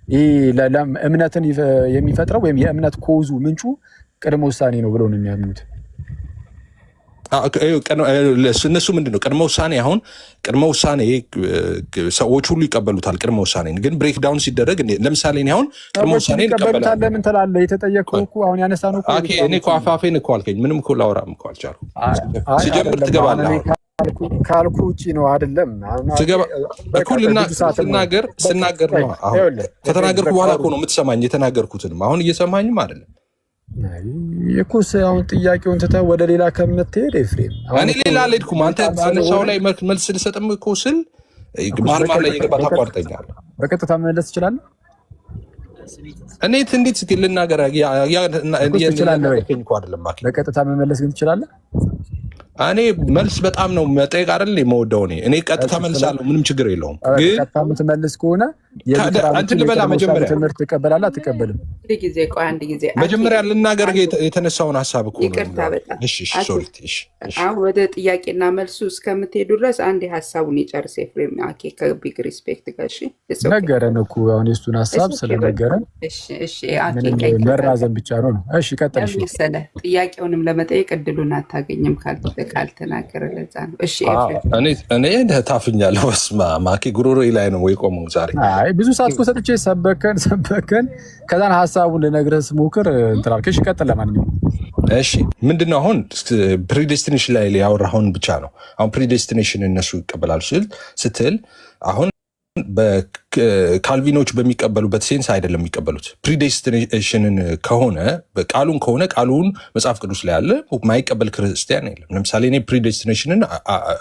ይህ እምነትን የሚፈጥረው ወይም የእምነት ኮዙ ምንጩ ቅድመ ውሳኔ ነው ብለው ነው የሚያምኑት። እነሱ ምንድን ነው ቅድመ ውሳኔ? አሁን ቅድመ ውሳኔ ሰዎች ሁሉ ይቀበሉታል። ቅድመ ውሳኔ ግን ብሬክ ዳውን ሲደረግ ለምሳሌ አሁን ቅድመ ውሳኔ ይቀበሉታል። ለምን ትላለህ? የተጠየቀው እኮ አሁን ያነሳነው እኮ እኔ እኮ አፋፌን እኮ አልከኝ። ምንም እኮ ላወራም እኮ አልቻልኩም። ሲጀምር ትገባለህ ካልኩ ውጭ ነው አይደለም። ስናገር ነው ከተናገርኩ በኋላ እኮ ነው የምትሰማኝ። የተናገርኩትንም አሁን እየሰማኝም አይደለም እኮስ። አሁን ጥያቄውን ትተህ ወደ ሌላ ከምትሄድ ኤፍሬም፣ እኔ ሌላ አልሄድኩም። አንተ ባነሳው ላይ መልስ ልሰጥም እኮ ስል ማርማር ላይ የገባ ታቋርጠኛለህ። በቀጥታ መመለስ ትችላለህ። እኔ እንዴት ልናገር? በቀጥታ መመለስ ግን ትችላለህ። እኔ መልስ በጣም ነው መጠየቅ አይደል የምወደው። እኔ ቀጥታ መልሳለሁ፣ ምንም ችግር የለውም። ግን ቀጥታ የምትመልስ ከሆነ መጀመሪያ ትምህርት ትቀበላለህ አትቀበልም? መጀመሪያ ልናገር የተነሳውን ሀሳብ እኮ ይቅርታ በጣም አሁን ወደ ጥያቄና መልሱ እስከምትሄዱ ድረስ አንድ ሀሳቡን ይጨርስ ኤፍሬም። ከቢግ ሪስፔክት ጋር ነገረን እኮ አሁን የእሱን ሀሳብ ስለነገረን መራዘን ብቻ ነው። እሺ ቀጥል። ጥያቄውንም ለመጠየቅ እድሉን አታገኝም ካልተናገረ ለዛ ነው። እሺ እኔ ታፍኛለሁ። በስመ አብ ማኪ ጉሮሮዬ ላይ ነው ወይ ቆመው ዛሬ ብዙ ሰዓት እኮ ሰጥቼ ሰበከን ከዛን ሀሳቡን ልነግርህ ስሞክር እንትን አልክ። እሺ ቀጥል። ለማንኛውም እሺ ምንድነው አሁን ፕሪዴስቲኔሽን ላይ ያወራኸውን ብቻ ነው። አሁን ፕሪዴስቲኔሽን እነሱ ይቀበላሉ ስትል አሁን በካልቪኖች በሚቀበሉበት ሴንስ አይደለም የሚቀበሉት። ፕሪዴስቲኔሽንን ከሆነ ቃሉን መጽሐፍ ቅዱስ ላይ ያለ ማይቀበል ክርስቲያን የለም። ለምሳሌ እኔ ፕሪዴስቲኔሽንን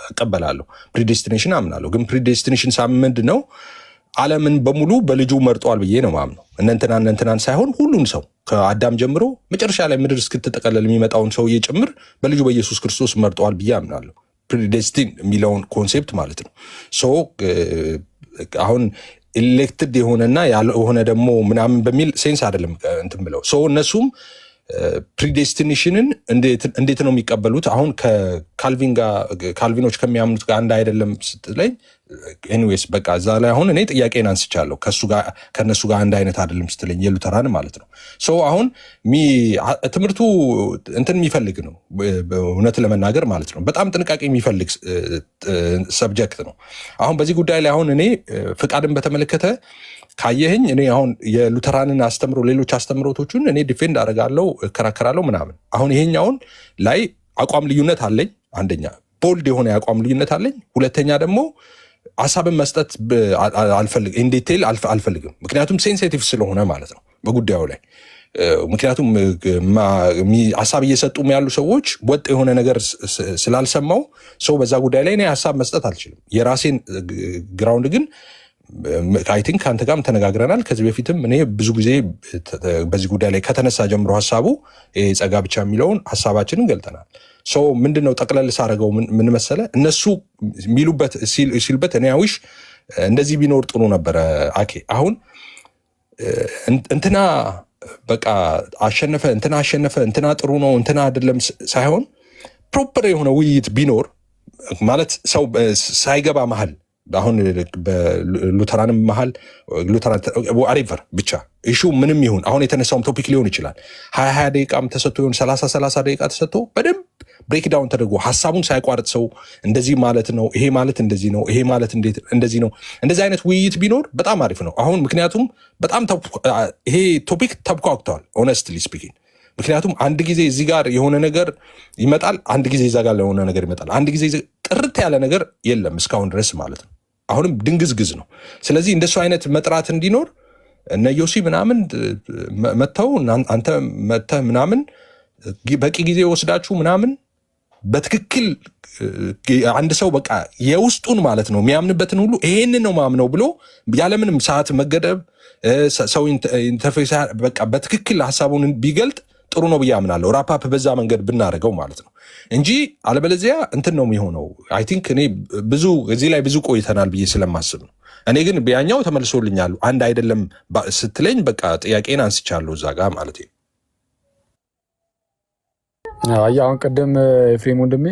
እቀበላለሁ፣ ፕሪዴስቲኔሽን አምናለሁ። ግን ፕሪዴስቲኔሽን ምንድን ነው? ዓለምን በሙሉ በልጁ መርጧል ብዬ ነው ማምነው። እነንትናን ሳይሆን ሁሉን ሰው ከአዳም ጀምሮ መጨረሻ ላይ ምድር እስክትጠቀለል የሚመጣውን ሰውዬ ጭምር በልጁ በኢየሱስ ክርስቶስ መርጧል ብዬ አምናለሁ። ፕሪዴስቲን የሚለውን ኮንሴፕት ማለት ነው። አሁን ኤሌክትድ የሆነና ያልሆነ ደግሞ ምናምን በሚል ሴንስ አይደለም እንትን ብለው እነሱም ፕሪዴስቲኔሽንን እንዴት ነው የሚቀበሉት? አሁን ካልቪኖች ከሚያምኑት ጋር አንድ አይደለም ስትለኝ፣ ኤኒዌይስ በቃ እዛ ላይ አሁን እኔ ጥያቄን አንስቻለሁ። ከእነሱ ጋር አንድ አይነት አይደለም ስትለኝ የሉተራን ማለት ነው። አሁን ትምህርቱ እንትን የሚፈልግ ነው እውነት ለመናገር ማለት ነው። በጣም ጥንቃቄ የሚፈልግ ሰብጀክት ነው። አሁን በዚህ ጉዳይ ላይ አሁን እኔ ፍቃድን በተመለከተ ካየህኝ እኔ አሁን የሉተራንን አስተምሮ ሌሎች አስተምሮቶቹን እኔ ዲፌንድ አደርጋለሁ፣ እከራከራለሁ ምናምን። አሁን ይሄኛውን ላይ አቋም ልዩነት አለኝ። አንደኛ ቦልድ የሆነ የአቋም ልዩነት አለኝ። ሁለተኛ ደግሞ ሀሳብን መስጠት ኢንዲቴል አልፈልግም፣ ምክንያቱም ሴንሲቲቭ ስለሆነ ማለት ነው በጉዳዩ ላይ። ምክንያቱም ሀሳብ እየሰጡም ያሉ ሰዎች ወጥ የሆነ ነገር ስላልሰማው ሰው በዛ ጉዳይ ላይ እኔ ሀሳብ መስጠት አልችልም። የራሴን ግራውንድ ግን አይ ቲንክ ከአንተ ጋርም ተነጋግረናል። ከዚህ በፊትም እኔ ብዙ ጊዜ በዚህ ጉዳይ ላይ ከተነሳ ጀምሮ ሀሳቡ ጸጋ ብቻ የሚለውን ሀሳባችንን ገልጠናል። ምንድነው ጠቅለል ሳደርገው ምን መሰለ፣ እነሱ ሲሉበት እኔ አዊሽ እንደዚህ ቢኖር ጥሩ ነበረ። አሁን እንትና በቃ አሸነፈ፣ እንትና ጥሩ ነው፣ እንትና አይደለም ሳይሆን ፕሮፐር የሆነ ውይይት ቢኖር ማለት ሰው ሳይገባ መሀል አሁን በሉተራንም መሀል አሪቨር ብቻ ኢሹ ምንም ይሁን አሁን የተነሳውም ቶፒክ ሊሆን ይችላል 20 ደቂቃም ተሰጥቶ ይሆን 30 ደቂቃ ተሰጥቶ በደንብ ብሬክዳውን ተደርጎ ሀሳቡን ሳይቋርጥ ሰው እንደዚህ ማለት ነው፣ ይሄ ማለት እንደዚህ ነው፣ ይሄ ማለት እንደዚህ ነው፣ እንደዚህ አይነት ውይይት ቢኖር በጣም አሪፍ ነው። አሁን ምክንያቱም በጣም ይሄ ቶፒክ ተብኳክተዋል ሆነስትሊ ስፒኪንግ። ምክንያቱም አንድ ጊዜ እዚህ ጋር የሆነ ነገር ይመጣል፣ አንድ ጊዜ እዛ ጋር የሆነ ነገር ይመጣል፣ አንድ ጊዜ ጥርት ያለ ነገር የለም እስካሁን ድረስ ማለት ነው። አሁንም ድንግዝግዝ ነው። ስለዚህ እንደሱ አይነት መጥራት እንዲኖር እነ ዮሲ ምናምን መጥተው አንተ መጥተህ ምናምን በቂ ጊዜ ወስዳችሁ ምናምን በትክክል አንድ ሰው በቃ የውስጡን ማለት ነው የሚያምንበትን ሁሉ ይሄንን ነው ማምነው ብሎ ያለምንም ሰዓት መገደብ ሰው ኢንተርፌስ በቃ በትክክል ሀሳቡን ቢገልጥ ጥሩ ነው ብዬ አምናለሁ። ራፓፕ በዛ መንገድ ብናደርገው ማለት ነው እንጂ አለበለዚያ እንትን ነው የሚሆነው። አይ ቲንክ እኔ ብዙ እዚህ ላይ ብዙ ቆይተናል ብዬ ስለማስብ ነው። እኔ ግን ቢያኛው ተመልሶልኛል። አንድ አይደለም ስትለኝ በቃ ጥያቄን አንስቻለሁ እዛ ጋር ማለት ነው። አሁን ቅድም ኤፍሬም ወንድሜ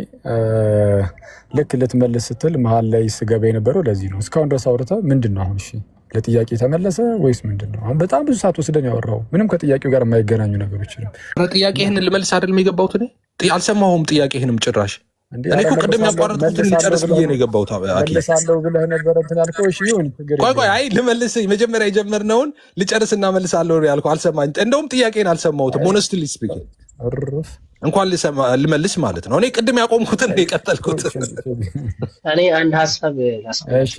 ልክ ልትመልስ ስትል መሀል ላይ ስገባ የነበረው ለዚህ ነው። እስካሁን ድረስ አውርተህ ምንድን ነው አሁን? እሺ ለጥያቄ ተመለሰ ወይስ ምንድነው? አሁን በጣም ብዙ ሰዓት ወስደን ያወራው ምንም ከጥያቄው ጋር የማይገናኙ ነገሮች ነው። ጥያቄህን ልመልስ አይደለም የገባሁት እኔ አልሰማሁም። ጥያቄህንም ጭራሽ እኔ እኮ ቅድም ያቋረጥኩትን ልጨርስ ብዬ ነው የገባሁት። መልሳለሁ ብለህ ነበር እንትን ያልከው። እሺ ይሁን፣ ቆይ አይ ልመልስ፣ መጀመሪያ የጀመርነውን ልጨርስና መልሳለሁ ያልከው አልሰማኝ። እንደውም ጥያቄን አልሰማሁትም። ሆነስትሊ ስፒኪንግ እንኳን ልመልስ ማለት ነው። እኔ ቅድም ያቆምኩትን ነው የቀጠልኩት። እኔ አንድ ሀሳብ እሺ፣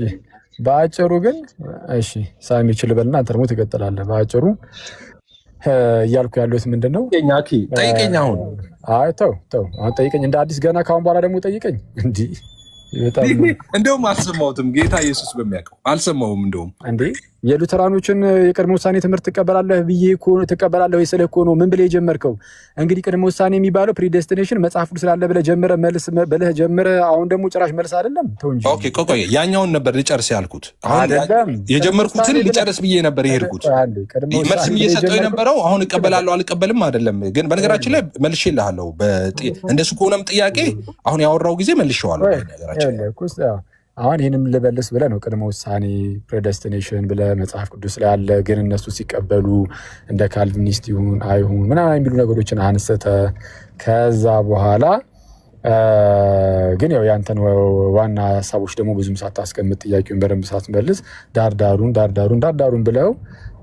በአጭሩ ግን እሺ፣ ሳሚ ይችላልና አንተ ደግሞ ትቀጥላለህ። በአጭሩ እያልኩ ያለሁት ምንድነው? ጠይቀኝ አሁን። አይ ተው አሁን ጠይቀኝ፣ እንደ አዲስ ገና ካሁን በኋላ ደግሞ ጠይቀኝ። እንዴ በጣም እንደውም አልሰማሁትም። ጌታ ኢየሱስ በሚያውቀው አልሰማሁም። እንደውም እንዴ የሉተራኖችን የቅድመ ውሳኔ ትምህርት ትቀበላለህ ብዬ እኮ ትቀበላለህ ወይ ስልህ እኮ ነው። ምን ብለህ የጀመርከው? እንግዲህ ቅድመ ውሳኔ የሚባለው ፕሪዴስቲኔሽን መጽሐፍ ቅዱስ ስላለ ብለህ ጀምረህ መልስ ብለህ ጀምረህ አሁን ደግሞ ጭራሽ መልስ አይደለም። ተው እንጂ። ኦኬ ቆይ ያኛውን ነበር ልጨርስ ያልኩት። አሁን የጀመርኩትን ልጨርስ ብዬ ነበር የሄድኩት። መልስም እየሰጠው የነበረው አሁን እቀበላለሁ አልቀበልም አይደለም። ግን በነገራችን ላይ መልሼልሃለሁ። እንደሱ ከሆነም ጥያቄ አሁን ያወራው ጊዜ መልሼዋለሁ። አሁን ይህንም ልበልስ ብለህ ነው ቅድመ ውሳኔ ፕሬደስቲኔሽን ብለህ መጽሐፍ ቅዱስ ላይ አለ። ግን እነሱ ሲቀበሉ እንደ ካልቪኒስት ይሁን አይሁን ምናምን የሚሉ ነገሮችን አንስተህ ከዛ በኋላ ግን ያው ያንተን ዋና ሀሳቦች ደግሞ ብዙም ሳታስቀምጥ ጥያቄውን በደንብ ሳትመልስ ዳርዳሩን ብለው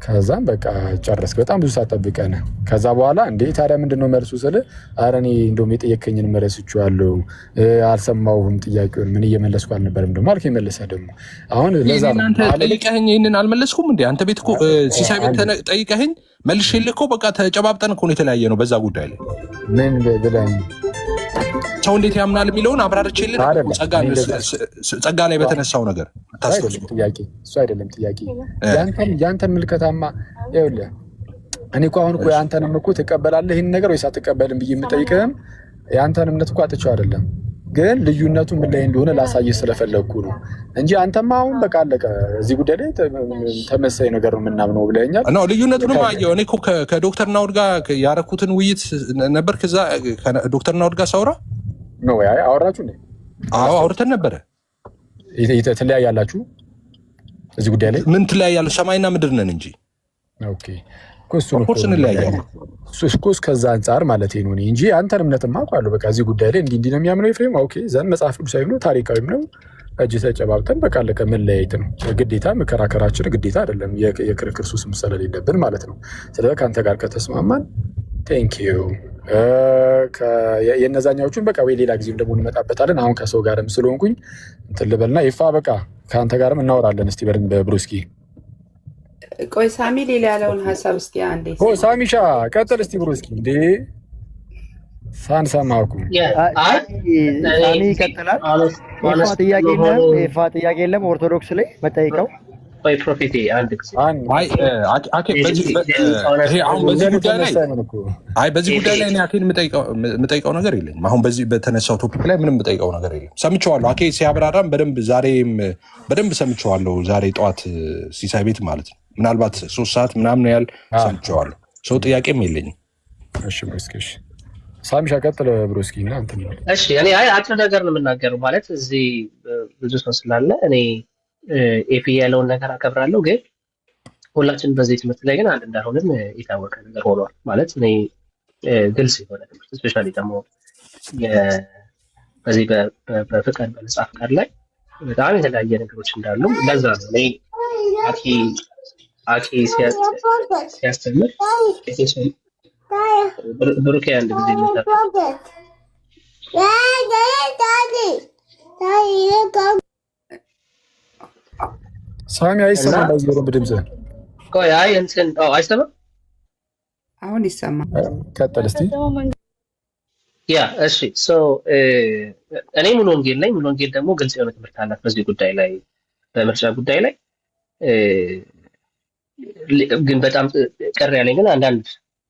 ከዛም በቃ ጨረስክ። በጣም ብዙ ሳትጠብቀን ከዛ በኋላ እንዴ ታዲያ ምንድነው መልሱ ስልህ ኧረ እኔ እንደውም የጠየከኝን መለስቼዋለሁ አልሰማሁም፣ ጥያቄውን ምን እየመለስኩ አልነበረም ደግሞ አልከኝ። መለሰህ ደግሞ አሁን ለዛ አንተ ጠይቀኸኝ ይሄንን አልመለስኩም እንዴ? አንተ ቤት እኮ ሲሳይ ቤት ጠይቀኸኝ መልሼልህ እኮ በቃ ተጨባብጠን እኮ ነው የተለያየ ነው በዛ ጉዳይ ላይ ምን ብለኝ ሰው እንዴት ያምናል የሚለውን አብራርቼልህ ጸጋ ላይ በተነሳው ነገር ጥያቄ እሱ አይደለም ጥያቄ። ያንተን ምልከታማ ይኸውልህ እኔ እኮ አሁን እኮ ያንተንም እኮ ትቀበላለህ ይህን ነገር ወይስ አትቀበልም ብዬ የምጠይቅህም ያንተን እምነት እኮ አጥቼው አይደለም፣ ግን ልዩነቱ ምን ላይ እንደሆነ ላሳይህ ስለፈለግኩ ነው እንጂ አንተማ አሁን በቃ አለቀ እዚህ ጉዳይ ላይ ተመሳሳይ ነገር ነው የምናምነው ብለኸኛል። ልዩነቱንም አየሁ። እኔ እኮ ከዶክተር ናውድ ጋር ያረኩትን ውይይት ነበር። ከዛ ዶክተር ናውድ ጋር ሳውራ ነው አወራችሁ እንዴ? አዎ አውርተን ነበረ። ትለያያላችሁ እዚህ ጉዳይ ላይ? ምን ትለያያለህ? ሰማይና ምድር ነን እንጂ። ኦኬ ኮርስ እንለያያለን። እሱስ ከዛ አንጻር ማለት ነው እንጂ አንተን እምነትማ አውቃለሁ። በቃ እዚህ ጉዳይ ላይ እንዲህ ነው የሚያምነው ኤፍሬም። ኦኬ ዘን መጽሐፍ ቅዱሳዊ ነው ታሪካዊም ነው እጅ ተጨባብጠን በቃ አለቀ። መለያየት ነው ግዴታ። መከራከራችን ግዴታ አይደለም፣ የክርክር ሱስም ስለሌለብን ማለት ነው። ስለዚህ ከአንተ ጋር ከተስማማን ቴንኪዩ። የነዛኛዎቹን በቃ ወይ ሌላ ጊዜም ደግሞ እንመጣበታለን። አሁን ከሰው ጋርም ስለሆንኩኝ እንትን ልበልና ይፋ በቃ ከአንተ ጋርም እናወራለን። እስቲ በደንብ ብሩስኪ ቆይ ሳሚ ሌላ ያለውን ሀሳብ እስቲ አንዴ ሳሚሻ ቀጥል እስቲ ብሩስኪ እንዴ ሳንሰማኩ ሳሚ ይቀጥላል። ይፋ ጥያቄ የለም ኦርቶዶክስ ላይ መጠይቀው ወይ ፕሮፌቴ አንድ ጊዜ በዚህ ጉዳይ ላይ አኬን የምጠይቀው ነገር የለኝም። አሁን በዚህ በተነሳው ቶፒክ ላይ ምንም የምጠይቀው ነገር የለም። ሰምቼዋለሁ። አኬ ሲያብራራም በደንብ ዛሬም በደንብ ሰምቼዋለሁ። ዛሬ ጠዋት ሲሳይ ቤት ማለት ነው። ምናልባት 3 ሰዓት ምናምን ያህል ሰምቼዋለሁ። ሰው ጥያቄም የለኝም። እሺ ብሩስኪ ሳሚሻ ቀጥል ብሩስኪ እና እንትን ነው። እሺ እኔ አጭር ነገር ነው የምናገረው ማለት እዚህ ብዙ ሰው ስላለ እኔ ኤፒ ያለውን ነገር አከብራለሁ፣ ግን ሁላችን በዚህ ትምህርት ላይ ግን አንድ እንዳልሆንም የታወቀ ነገር ሆኗል። ማለት እኔ ግልጽ የሆነ ትምህርት ስፔሻሊ ደግሞ በዚህ በፍቅር በነጻ ፍቃድ ላይ በጣም የተለያየ ነገሮች እንዳሉ ለዛ ነው እኔ አኬ ሲያስተምር ብሩኬ አንድ ጊዜ ሳሚ አይሰማም። ባይዘሩ በድምጽ ቆይ አይ እንትን አይሰማም። አሁን ይሰማል። ቀጥል እስቲ። ያ እሺ ሶ እኔ ሙሉ ወንጌል ነኝ። ሙሉ ወንጌል ደግሞ ግልጽ የሆነ ትምህርት አላት በዚህ ጉዳይ ላይ በምርጫ ጉዳይ ላይ ግን በጣም ቅር ያለኝ ግን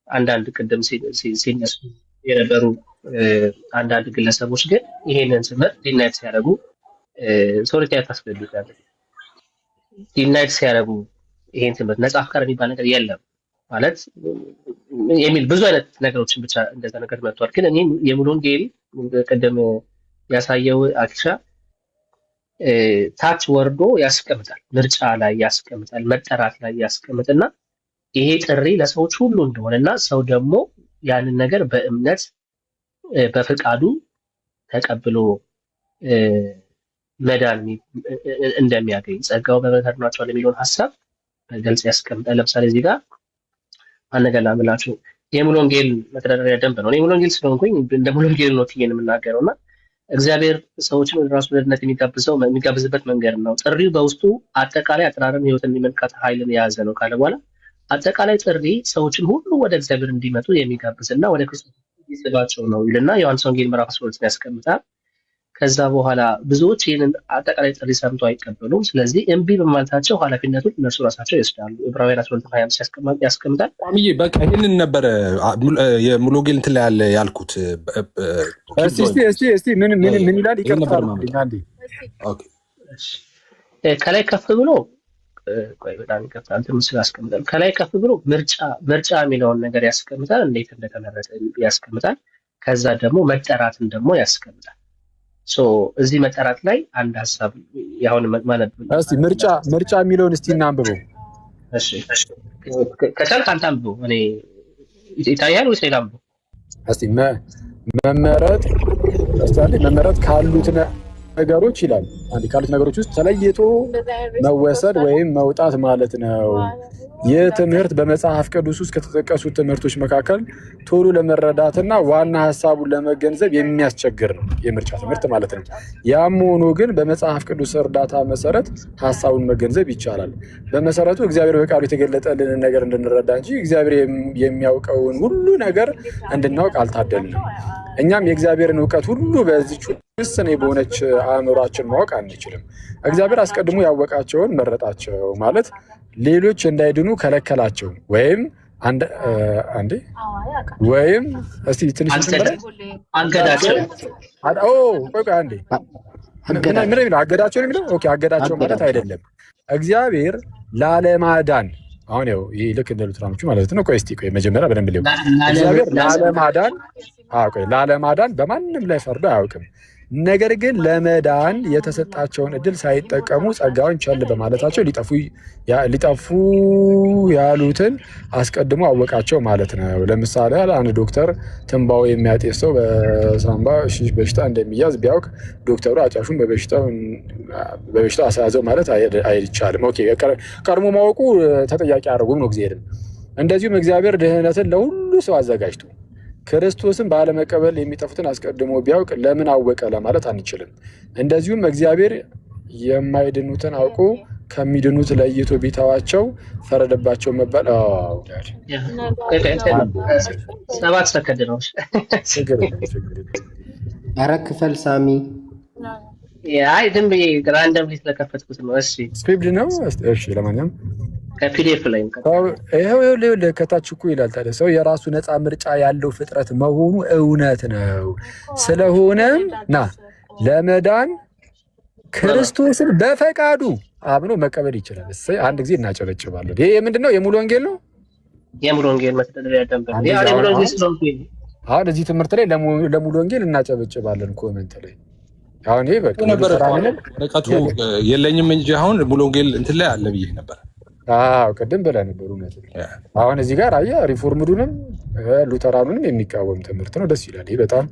አንዳንድ ቅድም ሲነሱ የነበሩ አንዳንድ ግለሰቦች ግን ይሄንን ትምህርት ዲናይት ሲያደርጉ ሶሪቲ ያታስፈልጋል። ዲናይት ሲያደርጉ ይሄን ትምህርት ነጻ ፍቃድ የሚባል ነገር የለም ማለት የሚል ብዙ አይነት ነገሮችን ብቻ እንደዛ ነገር መጥቷል። ግን እኔ የሙሉ ወንጌል ቅድም ያሳየው አክሻ ታች ወርዶ ያስቀምጣል፣ ምርጫ ላይ ያስቀምጣል፣ መጠራት ላይ ያስቀምጥና ይሄ ጥሪ ለሰዎች ሁሉ እንደሆነና ሰው ደግሞ ያንን ነገር በእምነት በፍቃዱ ተቀብሎ መዳን እንደሚያገኝ ጸጋው በምሕረት አድኗቸዋል የሚለውን ሀሳብ በግልጽ ያስቀምጣል። ለምሳሌ እዚህ ጋር አንድ ነገር ላምላችሁ፣ የሙሉ ወንጌል መተዳደሪያ ደንብ ነው። እኔ ሙሉ ወንጌል ስለሆንኩኝ እንደ ሙሉ ወንጌል ነው ትዬ የምናገረው እና እግዚአብሔር ሰዎችን ወደ ራሱ ወዳድነት የሚጋብዝበት መንገድ ነው። ጥሪው በውስጡ አጠቃላይ አጠራርም ህይወትን የሚመልከት ኃይልን የያዘ ነው ካለ በኋላ አጠቃላይ ጥሪ ሰዎችን ሁሉ ወደ እግዚአብሔር እንዲመጡ የሚጋብዝና ወደ ክርስቶስ ይስባቸው ነው ይልና ዮሐንስ ወንጌል ምዕራፍ 12 ያስቀምጣል። ከዛ በኋላ ብዙዎች ይህንን አጠቃላይ ጥሪ ሰምተው አይቀበሉም። ስለዚህ እምቢ በማለታቸው ኃላፊነቱን እነሱ ራሳቸው ይወስዳሉ። ዕብራውያን 12:25 ያስቀምጣል። በቃ ይህንን ነበረ የሙሉ ወንጌል እንትን ላይ ያለ ያልኩት። እስቲ ምን ይላል? ይቀርታል። ከላይ ከፍ ብሎ በጣም ይቀርታል። ትንሽ ያስቀምጣል። ከላይ ከፍ ብሎ ምርጫ የሚለውን ነገር ያስቀምጣል፣ እንዴት እንደተመረጠ ያስቀምጣል። ከዛ ደግሞ መጠራትን ደግሞ ያስቀምጣል። እዚህ መጠራት ላይ አንድ ሀሳብ ያሁን ማለት እስቲ ምርጫ የሚለውን እስቲ እናንብበው። እሺ ከቻልክ አንተ አንብበው። እኔ ይታያል ወይስ ሌላ አንብበው? እስቲ መመረጥ ካሉት ነገሮች ይላል። አንድ ካሉት ነገሮች ውስጥ ተለይቶ መወሰድ ወይም መውጣት ማለት ነው። ይህ ትምህርት በመጽሐፍ ቅዱስ ውስጥ ከተጠቀሱት ትምህርቶች መካከል ቶሎ ለመረዳትና ዋና ሀሳቡን ለመገንዘብ የሚያስቸግር ነው፣ የምርጫ ትምህርት ማለት ነው። ያም ሆኖ ግን በመጽሐፍ ቅዱስ እርዳታ መሰረት ሀሳቡን መገንዘብ ይቻላል። በመሰረቱ እግዚአብሔር በቃሉ የተገለጠልንን ነገር እንድንረዳ እንጂ እግዚአብሔር የሚያውቀውን ሁሉ ነገር እንድናውቅ አልታደልንም። እኛም የእግዚአብሔርን እውቀት ሁሉ በዚች ውስን በሆነች አእምሯችን ማወቅ አንችልም። እግዚአብሔር አስቀድሞ ያወቃቸውን መረጣቸው ማለት ሌሎች እንዳይድኑ ከለከላቸው ወይም ወይም እስቲ ትንሽ አገዳቸው አገዳቸው የሚለው አገዳቸው ማለት አይደለም። እግዚአብሔር ላለማዳን አሁን ያው ይሄ ልክ እንደ ሉትራኖቹ ማለት ነው። ቆይ መጀመሪያ በደንብ ሊሆን እግዚአብሔር ላለማዳን በማንም ላይ ፈርዶ አያውቅም። ነገር ግን ለመዳን የተሰጣቸውን እድል ሳይጠቀሙ ጸጋውን ቸል በማለታቸው ሊጠፉ ያሉትን አስቀድሞ አወቃቸው ማለት ነው። ለምሳሌ አንድ ዶክተር ትንባው የሚያጤስ ሰው በሳምባ በሽታ እንደሚያዝ ቢያውቅ ዶክተሩ አጫሹን በበሽታው አስያዘው ማለት አይቻልም። ቀድሞ ማወቁ ተጠያቂ አያደርጉም ነው እግዚአብሔርን። እንደዚሁም እግዚአብሔር ድህነትን ለሁሉ ሰው አዘጋጅቶ ክርስቶስን ባለመቀበል የሚጠፉትን አስቀድሞ ቢያውቅ ለምን አወቀ ለማለት አንችልም። እንደዚሁም እግዚአብሔር የማይድኑትን አውቆ ከሚድኑት ለይቶ ቢተዋቸው ፈረደባቸው መባል 7 ሰከንድ ነው። ኧረ ክፈል ሳሚ። አይ ዝም ብዬ ራንደም ስለከፈትኩት ነው። እሺ ስክሪፕት ነው። እሺ ለማንኛውም ከፒዲኤፍ ላይ ይኸው ከታች እኮ ይላል ታዲያ ሰው የራሱ ነፃ ምርጫ ያለው ፍጥረት መሆኑ እውነት ነው። ስለሆነም ለመዳን ክርስቶስን በፈቃዱ አምኖ መቀበል ይችላል። እሰይ አንድ ጊዜ እናጨበጭባለን። ይሄ ምንድነው? የሙሉ ወንጌል ነው። የሙሉ ወንጌል መተዳደሪያ ደንብ ነው። የሙሉ ወንጌል ስለሆነ አሁን እዚህ ትምህርት ላይ ለሙሉ ወንጌል እናጨበጭባለን ኮሜንት ላይ። አሁን ይሄ በቃ ወረቀቱ የለኝም እንጂ አሁን ሙሉ ወንጌል እንትን ላይ አለ ብዬ ነበር። ቅድም ብለህ ነበር። እውነት አሁን እዚህ ጋር አየህ ሪፎርምዱንም ሉተራኑንም የሚቃወም ትምህርት ነው። ደስ ይላል። ይህ በጣም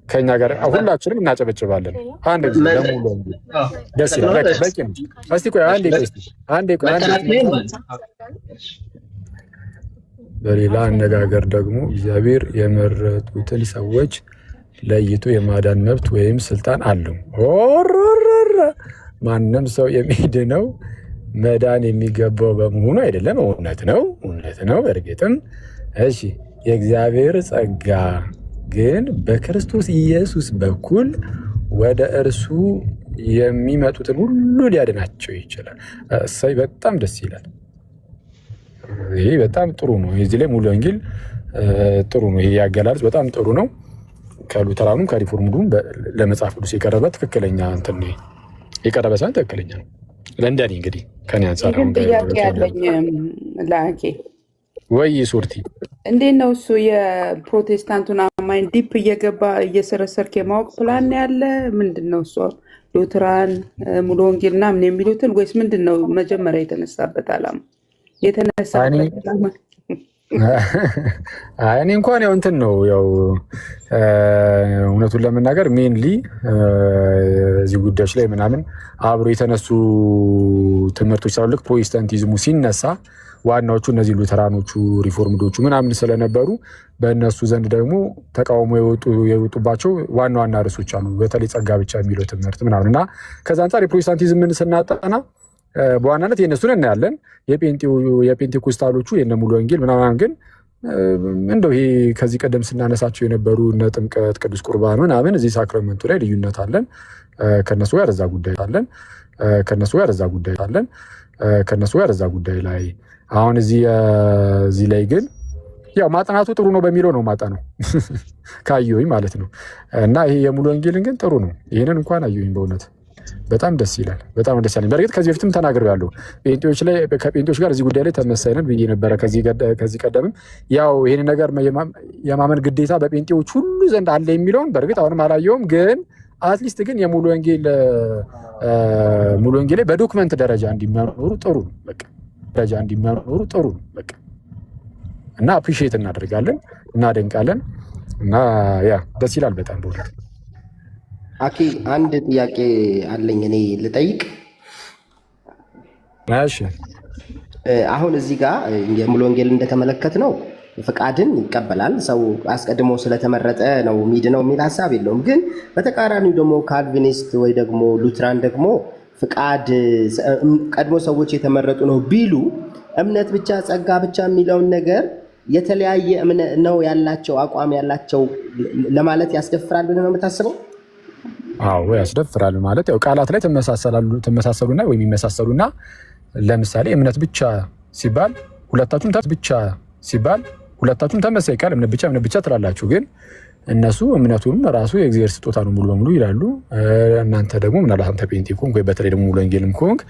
ከኛ ጋር ሁላችንም እናጨበጭባለን። አንድ ጊዜ ለሙሉ ደስ ይላል። በቂ ነው። እስቲ ቆይ አንዴ በሌላ አነጋገር ደግሞ እግዚአብሔር የመረጡትን ሰዎች ለይቶ የማዳን መብት ወይም ስልጣን አለው። ማንም ሰው የሚድነው መዳን የሚገባው በመሆኑ አይደለም። እውነት ነው በእርግጥም። እሺ የእግዚአብሔር ጸጋ ግን በክርስቶስ ኢየሱስ በኩል ወደ እርሱ የሚመጡትን ሁሉ ሊያድናቸው ይችላል። እሰይ በጣም ደስ ይላል። ይሄ በጣም ጥሩ ነው። እዚህ ላይ ሙሉ ወንጌል ጥሩ ነው። ይሄ ያገላለጽ በጣም ጥሩ ነው። ከሉተራኑም ከሪፎርሙዱም ለመጽሐፍ ቅዱስ የቀረበ ትክክለኛ እንትን ነው የቀረበ ሳይሆን ትክክለኛ ነው። ለእንደኔ እንግዲህ ከኔ አንጻር ጥያቄ ያለኝ ላኬ ወይ ሱርቲ እንዴት ነው እሱ የፕሮቴስታንቱን አማኝ ዲፕ እየገባ እየሰረሰርክ የማወቅ ፕላን ያለ ምንድን ነው እሱ? ሉትራን ሙሉ ወንጌል ምናምን የሚሉትን ወይስ ምንድን ነው መጀመሪያ የተነሳበት ዓላማ? እኔ እንኳን ያው እንትን ነው ያው እውነቱን ለመናገር ሜንሊ እዚህ ጉዳዮች ላይ ምናምን አብሮ የተነሱ ትምህርቶች ስላሉ ፕሮቴስታንቲዝሙ ሲነሳ ዋናዎቹ እነዚህ ሉተራኖቹ ሪፎርምዶቹ ምናምን ስለነበሩ በእነሱ ዘንድ ደግሞ ተቃውሞ የወጡባቸው ዋና ዋና ርዕሶች አሉ። በተለይ ጸጋ ብቻ የሚለው ትምህርት ምናምን እና ከዛ አንጻር የፕሮቴስታንቲዝምን ስናጠና በዋናነት የእነሱን እናያለን። የፔንቴኮስታሎቹ የነ ሙሉ ወንጌል ምናምን ግን እንደው ይሄ ከዚህ ቀደም ስናነሳቸው የነበሩ እነ ጥምቀት፣ ቅዱስ ቁርባን ምናምን እዚህ ሳክራመንቱ ላይ ልዩነት አለን። ከነሱ ጋር እዛ ጉዳይ ላይ አሁን እዚህ ላይ ግን ያው ማጥናቱ ጥሩ ነው በሚለው ነው ማጠናው ካየሁኝ ማለት ነው። እና ይሄ የሙሉ ወንጌልን ግን ጥሩ ነው። ይሄንን እንኳን አየሁኝ በእውነት በጣም ደስ ይላል። በእርግጥ ከዚህ በፊትም ተናግሬያለሁ። ከጴንጤዎች ጋር እዚህ ጉዳይ ላይ ተመሳሳይ ነን ብዬ ነበረ ከዚህ ቀደምም። ያው ይሄን ነገር የማመን ግዴታ በጴንጤዎች ሁሉ ዘንድ አለ የሚለውን በእርግጥ አሁንም አላየውም። ግን አትሊስት ግን የሙሉ ወንጌል ላይ በዶክመንት ደረጃ እንዲመሩ ጥሩ ነው በቃ እና አፕሪሺየት እናደርጋለን፣ እናደንቃለን እና ያ ደስ ይላል በጣም በእውነት። አኪ አንድ ጥያቄ አለኝ እኔ ልጠይቅ። እሺ አሁን እዚህ ጋር የሙሉ ወንጌል እንደተመለከት ነው ፍቃድን ይቀበላል። ሰው አስቀድሞ ስለተመረጠ ነው ሚድ ነው የሚል ሀሳብ የለውም። ግን በተቃራኒው ደግሞ ካልቪኒስት ወይ ደግሞ ሉትራን ደግሞ ፍቃድ ቀድሞ ሰዎች የተመረጡ ነው ቢሉ እምነት ብቻ ጸጋ ብቻ የሚለውን ነገር የተለያየ እምነት ነው ያላቸው አቋም ያላቸው ለማለት ያስደፍራል ብለህ ነው የምታስበው? አዎ ያስደፍራል። ማለት ያው ቃላት ላይ ተመሳሰሉና ወይ የሚመሳሰሉና ለምሳሌ እምነት ብቻ ሲባል ሁለታችሁም ተመሳሳይ ቃል እምነት ብቻ ትላላችሁ። ግን እነሱ እምነቱም ራሱ የእግዚአብሔር ስጦታ ነው ሙሉ በሙሉ ይላሉ። እናንተ ደግሞ ምናልባት አንተ ጴንጤ ኮንክ ወይ በተለይ ደግሞ ሙሉ ወንጌልም ኮንክ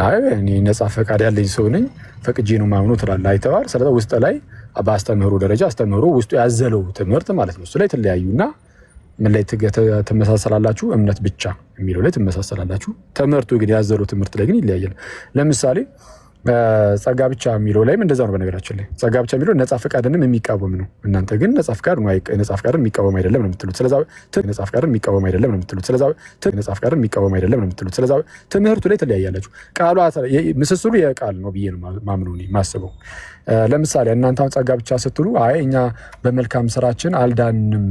አይ እኔ ነፃ ፈቃድ ያለኝ ሰው ነኝ ፈቅጄ ነው ማምኑ ትላለህ። አይተዋል። ስለዚህ ውስጥ ላይ በአስተምህሮ ደረጃ አስተምህሮ ውስጡ ያዘለው ትምህርት ማለት ነው እሱ ላይ ተለያዩና ምን ላይ ትመሳሰላላችሁ? እምነት ብቻ የሚለው ላይ ትመሳሰላላችሁ። ትምህርቱ ግን ያዘለው ትምህርት ላይ ግን ይለያያል። ለምሳሌ ጸጋ ብቻ የሚለው ላይም እንደዛ ነው። በነገራችን ላይ ጸጋ ብቻ የሚለው ነፃ ፈቃድንም የሚቃወም ነው። እናንተ ግን ነፃ ፈቃድን የሚቃወም አይደለም ነው የምትሉት። ስለዚህ ትምህርቱ ላይ ተለያያላችሁ። ቃሉ ምስስሉ የቃል ነው ብዬ ነው ማምነው ማስበው። ለምሳሌ እናንተ አሁን ጸጋ ብቻ ስትሉ አይ እኛ በመልካም ስራችን አልዳንም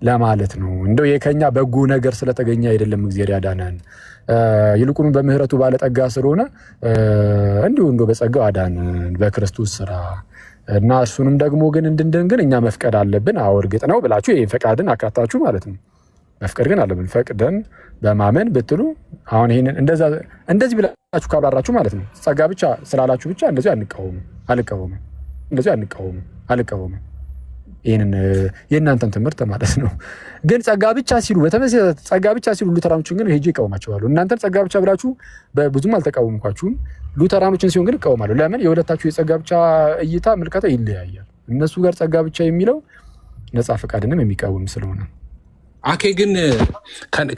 ለማለት ነው። እንደው የከኛ በጎ ነገር ስለተገኘ አይደለም እግዚአብሔር ያዳነን፣ ይልቁኑ በምህረቱ ባለጠጋ ስለሆነ እንዲሁ እንደው በጸጋው አዳነን በክርስቶስ ስራ እና እሱንም ደግሞ ግን እንድንድን ግን እኛ መፍቀድ አለብን። አዎ እርግጥ ነው ብላችሁ ይሄን ፈቃድን አካታችሁ ማለት ነው። መፍቀድ ግን አለብን። ፈቅደን በማመን ብትሉ አሁን ይሄንን እንደዚህ ብላችሁ ካብራራችሁ ማለት ነው። ጸጋ ብቻ ስላላችሁ ብቻ እንደዚህ አልቃወምም። ይሄንን የእናንተን ትምህርት ማለት ነው። ግን ጸጋ ብቻ ሲሉ ሉተራኖችን ግን ሄጄ ይቃወማቸዋለሁ። እናንተን ጸጋ ብቻ ብላችሁ ብዙም አልተቃወምኳችሁም። ሉተራኖችን ሲሆን ግን እቃወማለሁ። ለምን? የሁለታችሁ የጸጋ ብቻ እይታ ምልከታ ይለያያል። እነሱ ጋር ጸጋ ብቻ የሚለው ነፃ ፈቃድንም የሚቃወም ስለሆነ አኬ ግን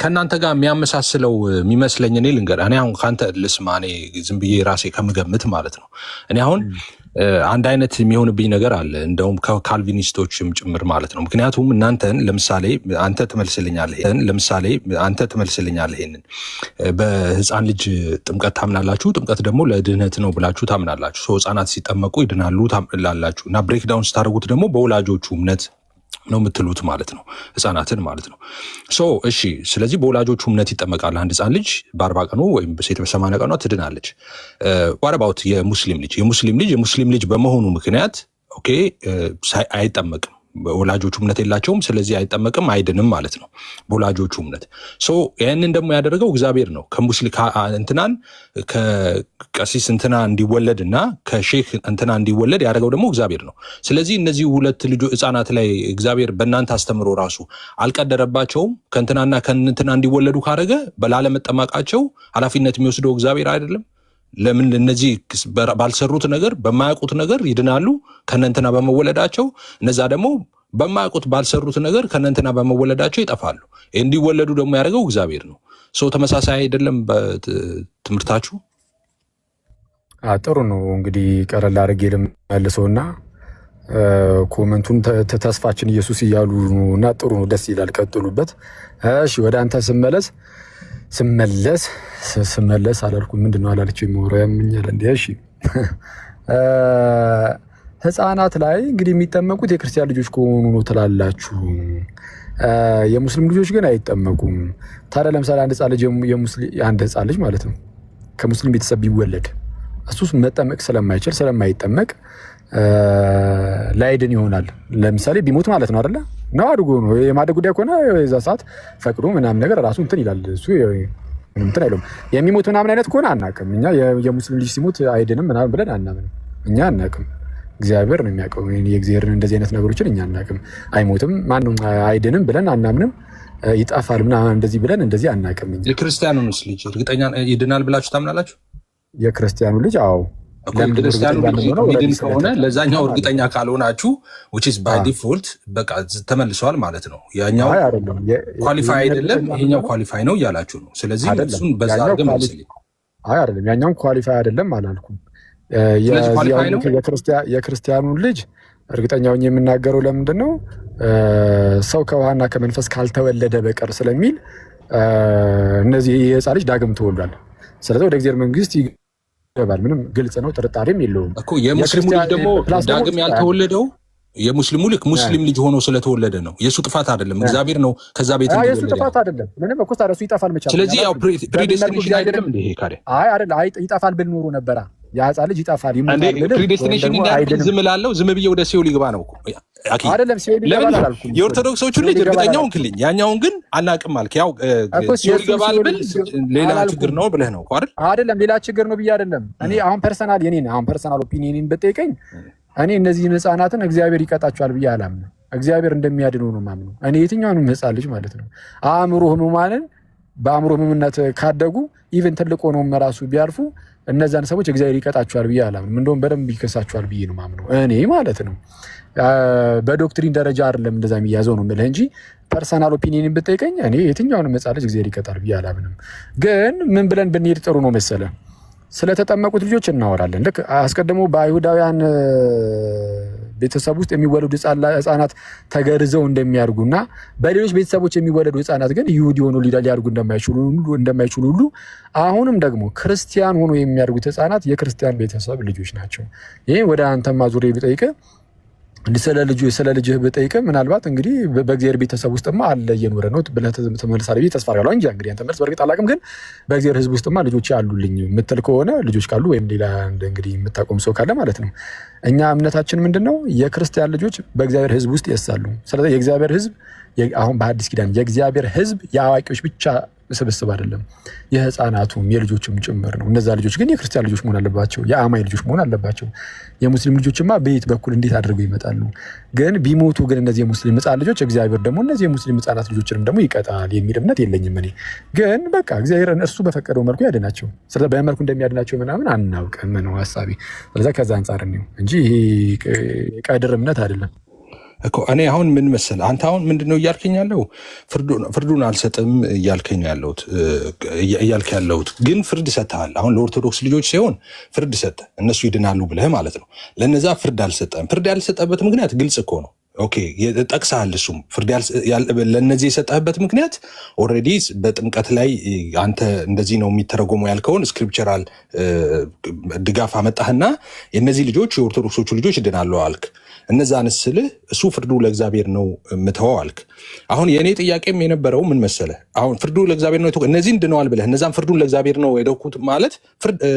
ከእናንተ ጋር የሚያመሳስለው የሚመስለኝ እኔ ልንገር፣ እኔ አሁን ከአንተ ልስማ፣ እኔ ዝም ብዬ ራሴ ከምገምት ማለት ነው። እኔ አሁን አንድ አይነት የሚሆንብኝ ነገር አለ፣ እንደውም ከካልቪኒስቶችም ጭምር ማለት ነው። ምክንያቱም እናንተን ለምሳሌ አንተ ትመልስልኛለህ ይሄንን በህፃን ልጅ ጥምቀት ታምናላችሁ፣ ጥምቀት ደግሞ ለድህነት ነው ብላችሁ ታምናላችሁ። ህፃናት ሲጠመቁ ይድናሉ ላላችሁ እና ብሬክዳውን ስታደርጉት ደግሞ በወላጆቹ እምነት ነው የምትሉት ማለት ነው፣ ህፃናትን ማለት ነው። እሺ፣ ስለዚህ በወላጆቹ እምነት ይጠመቃል አንድ ህፃን ልጅ በ40 ቀኑ ወይም ሴት በ80 ቀኗ ትድናለች። ዋረባውት የሙስሊም ልጅ በመሆኑ ምክንያት ኦኬ አይጠመቅም። ወላጆቹ እምነት የላቸውም፣ ስለዚህ አይጠመቅም፣ አይድንም ማለት ነው በወላጆቹ እምነት። ይህንን ደግሞ ያደረገው እግዚአብሔር ነው። እንትናን ከቀሲስ እንትና እንዲወለድ እና ከሼክ እንትና እንዲወለድ ያደረገው ደግሞ እግዚአብሔር ነው። ስለዚህ እነዚህ ሁለት ህፃናት ላይ እግዚአብሔር በእናንተ አስተምሮ ራሱ አልቀደረባቸውም። ከእንትናና ከእንትና እንዲወለዱ ካደረገ ላለመጠመቃቸው ኃላፊነት የሚወስደው እግዚአብሔር አይደለም? ለምን እነዚህ ባልሰሩት ነገር በማያውቁት ነገር ይድናሉ ከነንትና በመወለዳቸው፣ እነዛ ደግሞ በማያውቁት ባልሰሩት ነገር ከነንትና በመወለዳቸው ይጠፋሉ። እንዲወለዱ ደግሞ ያደረገው እግዚአብሔር ነው። ሰው ተመሳሳይ አይደለም በትምህርታችሁ? ጥሩ ነው እንግዲህ ቀለል አድርጌ ልመልሰውና ኮመንቱን ተስፋችን ኢየሱስ እያሉ እና ጥሩ ነው፣ ደስ ይላል፣ ቀጥሉበት። እሺ ወደ አንተ ስመለስ አላልኩም፣ ምንድነው አላለችው የሚወራው ያምኛል እንዴ? እሺ ህፃናት ላይ እንግዲህ የሚጠመቁት የክርስቲያን ልጆች ከሆኑ ነው ትላላችሁ፣ የሙስሊም ልጆች ግን አይጠመቁም። ታዲያ ለምሳሌ አንድ ህፃን ልጅ ማለት ነው ከሙስሊም ቤተሰብ ቢወለድ እሱስ መጠመቅ ስለማይጠመቅ ላይድን ይሆናል። ለምሳሌ ቢሞት ማለት ነው አይደለ? ነው አድጎ ነው የማደግ ጉዳይ ከሆነ የዛ ሰዓት ፈቅዶ ምናምን ነገር ራሱ እንትን ይላል። እሱ እንትን አይለውም። የሚሞት ምናምን አይነት ከሆነ አናውቅም እኛ። የሙስሊም ልጅ ሲሞት አይድንም ምናምን ብለን አናምንም እኛ፣ አናውቅም። እግዚአብሔር ነው የሚያውቀው የእግዚአብሔርን እንደዚህ አይነት ነገሮችን እኛ አናውቅም። አይሞትም ማንም አይድንም ብለን አናምንም። ይጠፋል ምናምን እንደዚህ ብለን እንደዚህ አናውቅም እኛ። የክርስቲያኑንስ ልጅ እርግጠኛ ይድናል ብላችሁ ታምናላችሁ? የክርስቲያኑ ልጅ አዎ ክርስቲያኑ ልጅ ከሆነ ለዛኛው እርግጠኛ ካልሆናችሁ which is by default በቃ ተመልሰዋል ማለት ነው። ያኛው ኳሊፋይ አይደለም ይሄኛው ኳሊፋይ ነው እያላችሁ ነው። ስለዚህ እሱን በዛ አድርገን መልስልኝ። አይ አይደለም ያኛው ኳሊፋይ አይደለም አላልኩም። የክርስቲያኑን ልጅ እርግጠኛውን የምናገረው ለምንድን ነው ሰው ከውሃና ከመንፈስ ካልተወለደ በቀር ስለሚል እነዚህ የህፃን ልጅ ዳግም ተወልዷል። ስለዚህ ወደ እግዚአብሔር መንግስት ይገባል። ምንም ግልጽ ነው፣ ጥርጣሬም የለውም እኮ። የሙስሊሙ ልጅ ደግሞ ዳግም ያልተወለደው የሙስሊሙ ልክ ሙስሊም ልጅ ሆኖ ስለተወለደ ነው። የሱ ጥፋት አይደለም፣ እግዚአብሔር ነው ከዛ ቤት እንደወለደ። የሱ ጥፋት አይደለም ምንም እኮ ታዲያ እሱ ይጠፋል መቻል። ስለዚህ ያው ፕሪዴስቲኔሽን አይደለም እንዴ? ይሄ ካደ አይ ይጠፋል ብል ኖሮ ነበራ የህፃን ልጅ ይጠፋል ይሞታል። ፕሪዴስቲኔሽን እንዳይደለም ዝም እላለሁ። ዝም ብዬ ወደ ሲኦል ይገባ ነው እኮ አይደለም። ሲኦል ይገባል አላልኩም። የኦርቶዶክሶቹ ልጅ እርግጠኛውን ክልኝ ያኛውን ግን አናውቅም አልክ። ያው ሲኦል ይገባል ብል ሌላ ችግር ነው ብለህ ነው አይደል? አይደለም ሌላ ችግር ነው ብዬ አይደለም። እኔ አሁን ፐርሰናል ኦፒኒየን ብጠይቀኝ እኔ እነዚህን ህፃናትን እግዚአብሔር ይቀጣቸዋል ብዬ አላምንም። እግዚአብሔር እንደሚያድነው ነው ማምነው። እኔ የትኛውንም ህፃን ልጅ ማለት ነው አእምሮ ህሙማንን በአእምሮ ህሙምነት ካደጉ ኢቨን ትልቅ ሆነውም ራሱ ቢያልፉ እነዛን ሰዎች እግዚአብሔር ይቀጣቸዋል ብዬ አላምንም። እንደውም በደንብ ይከሳቸዋል ብዬ ነው ማምነው እኔ ማለት ነው። በዶክትሪን ደረጃ አይደለም እንደዛ የሚያዘው ነው የምልህ እንጂ ፐርሰናል ኦፒኒየን ብጠይቀኝ እኔ የትኛውንም ህፃን ልጅ እግዚአብሔር ይቀጣል ብዬ አላምንም። ግን ምን ብለን ብንሄድ ጥሩ ነው መሰለ? ስለተጠመቁት ልጆች እናወራለን። ልክ አስቀድሞ በአይሁዳውያን ቤተሰብ ውስጥ የሚወለዱ ህፃናት ተገርዘው እንደሚያድጉና በሌሎች ቤተሰቦች የሚወለዱ ህፃናት ግን ይሁዲ ሆኖ ሊያድጉ እንደማይችሉ ሁሉ አሁንም ደግሞ ክርስቲያን ሆኖ የሚያድጉት ህፃናት የክርስቲያን ቤተሰብ ልጆች ናቸው። ይህ ወደ አንተማ ዙሪያ ብጠይቅህ ስለ ልጅህ ብጠይቅህ ምናልባት እንግዲህ በእግዚአብሔር ቤተሰብ ውስጥማ አለ እየኖረ ነው ብለህ ትመልሳለህ ብዬ ተስፋ አደርጋለሁ እንጂ እንግዲህ አንተ መልስ በእርግጥ አላውቅም። ግን በእግዚአብሔር ህዝብ ውስጥማ ልጆች አሉልኝ የምትል ከሆነ ልጆች ካሉ ወይም ሌላ እንግዲህ የምታቆም ሰው ካለ ማለት ነው። እኛ እምነታችን ምንድን ነው? የክርስቲያን ልጆች በእግዚአብሔር ህዝብ ውስጥ ይሳሉ። ስለዚህ የእግዚአብሔር ህዝብ አሁን በአዲስ ኪዳን የእግዚአብሔር ህዝብ የአዋቂዎች ብቻ ስብስብ አይደለም፣ የህፃናቱም የልጆችም ጭምር ነው። እነዛ ልጆች ግን የክርስቲያን ልጆች መሆን አለባቸው፣ የአማኝ ልጆች መሆን አለባቸው። የሙስሊም ልጆችማ በየት በኩል እንዴት አድርገው ይመጣሉ? ግን ቢሞቱ ግን እነዚህ የሙስሊም ህፃን ልጆች እግዚአብሔር ደግሞ እነዚህ የሙስሊም ህፃናት ልጆችንም ደግሞ ይቀጣል የሚል እምነት የለኝም እኔ። ግን በቃ እግዚአብሔር እሱ በፈቀደው መልኩ ያድናቸው። ስለዚህ በምን መልኩ እንደሚያድናቸው ምናምን አናውቅም ነው ሀሳቤ። ስለዚህ ከዛ አንጻር ነው እንጂ ይሄ የቀድር እምነት አይደለም እኮ። እኔ አሁን ምን መሰለህ አንተ አሁን ምንድነው እያልከኝ ያለው? ፍርዱን አልሰጥም እያልከኝ ያለሁት ግን ፍርድ ሰጥተሃል። አሁን ለኦርቶዶክስ ልጆች ሲሆን ፍርድ ሰጠ እነሱ ይድናሉ ብለህ ማለት ነው። ለነዛ ፍርድ አልሰጠም። ፍርድ ያልሰጠበት ምክንያት ግልጽ እኮ ነው። ኦኬ ጠቅሰሃል። እሱም ፍርድ ለነዚህ የሰጠህበት ምክንያት ኦልሬዲ በጥምቀት ላይ አንተ እንደዚህ ነው የሚተረጎመው ያልከውን ስክሪፕቸራል ድጋፍ አመጣህና የእነዚህ ልጆች የኦርቶዶክሶቹ ልጆች ይድናሉ አልክ። እነዛን ስልህ እሱ ፍርዱ ለእግዚአብሔር ነው የምተወው አልክ። አሁን የእኔ ጥያቄም የነበረው ምን መሰለህ? አሁን ፍርዱ ለእግዚአብሔር ነው እነዚህ እንድነዋል ብለህ እነዛን ፍርዱን ለእግዚአብሔር ነው የደኩት ማለት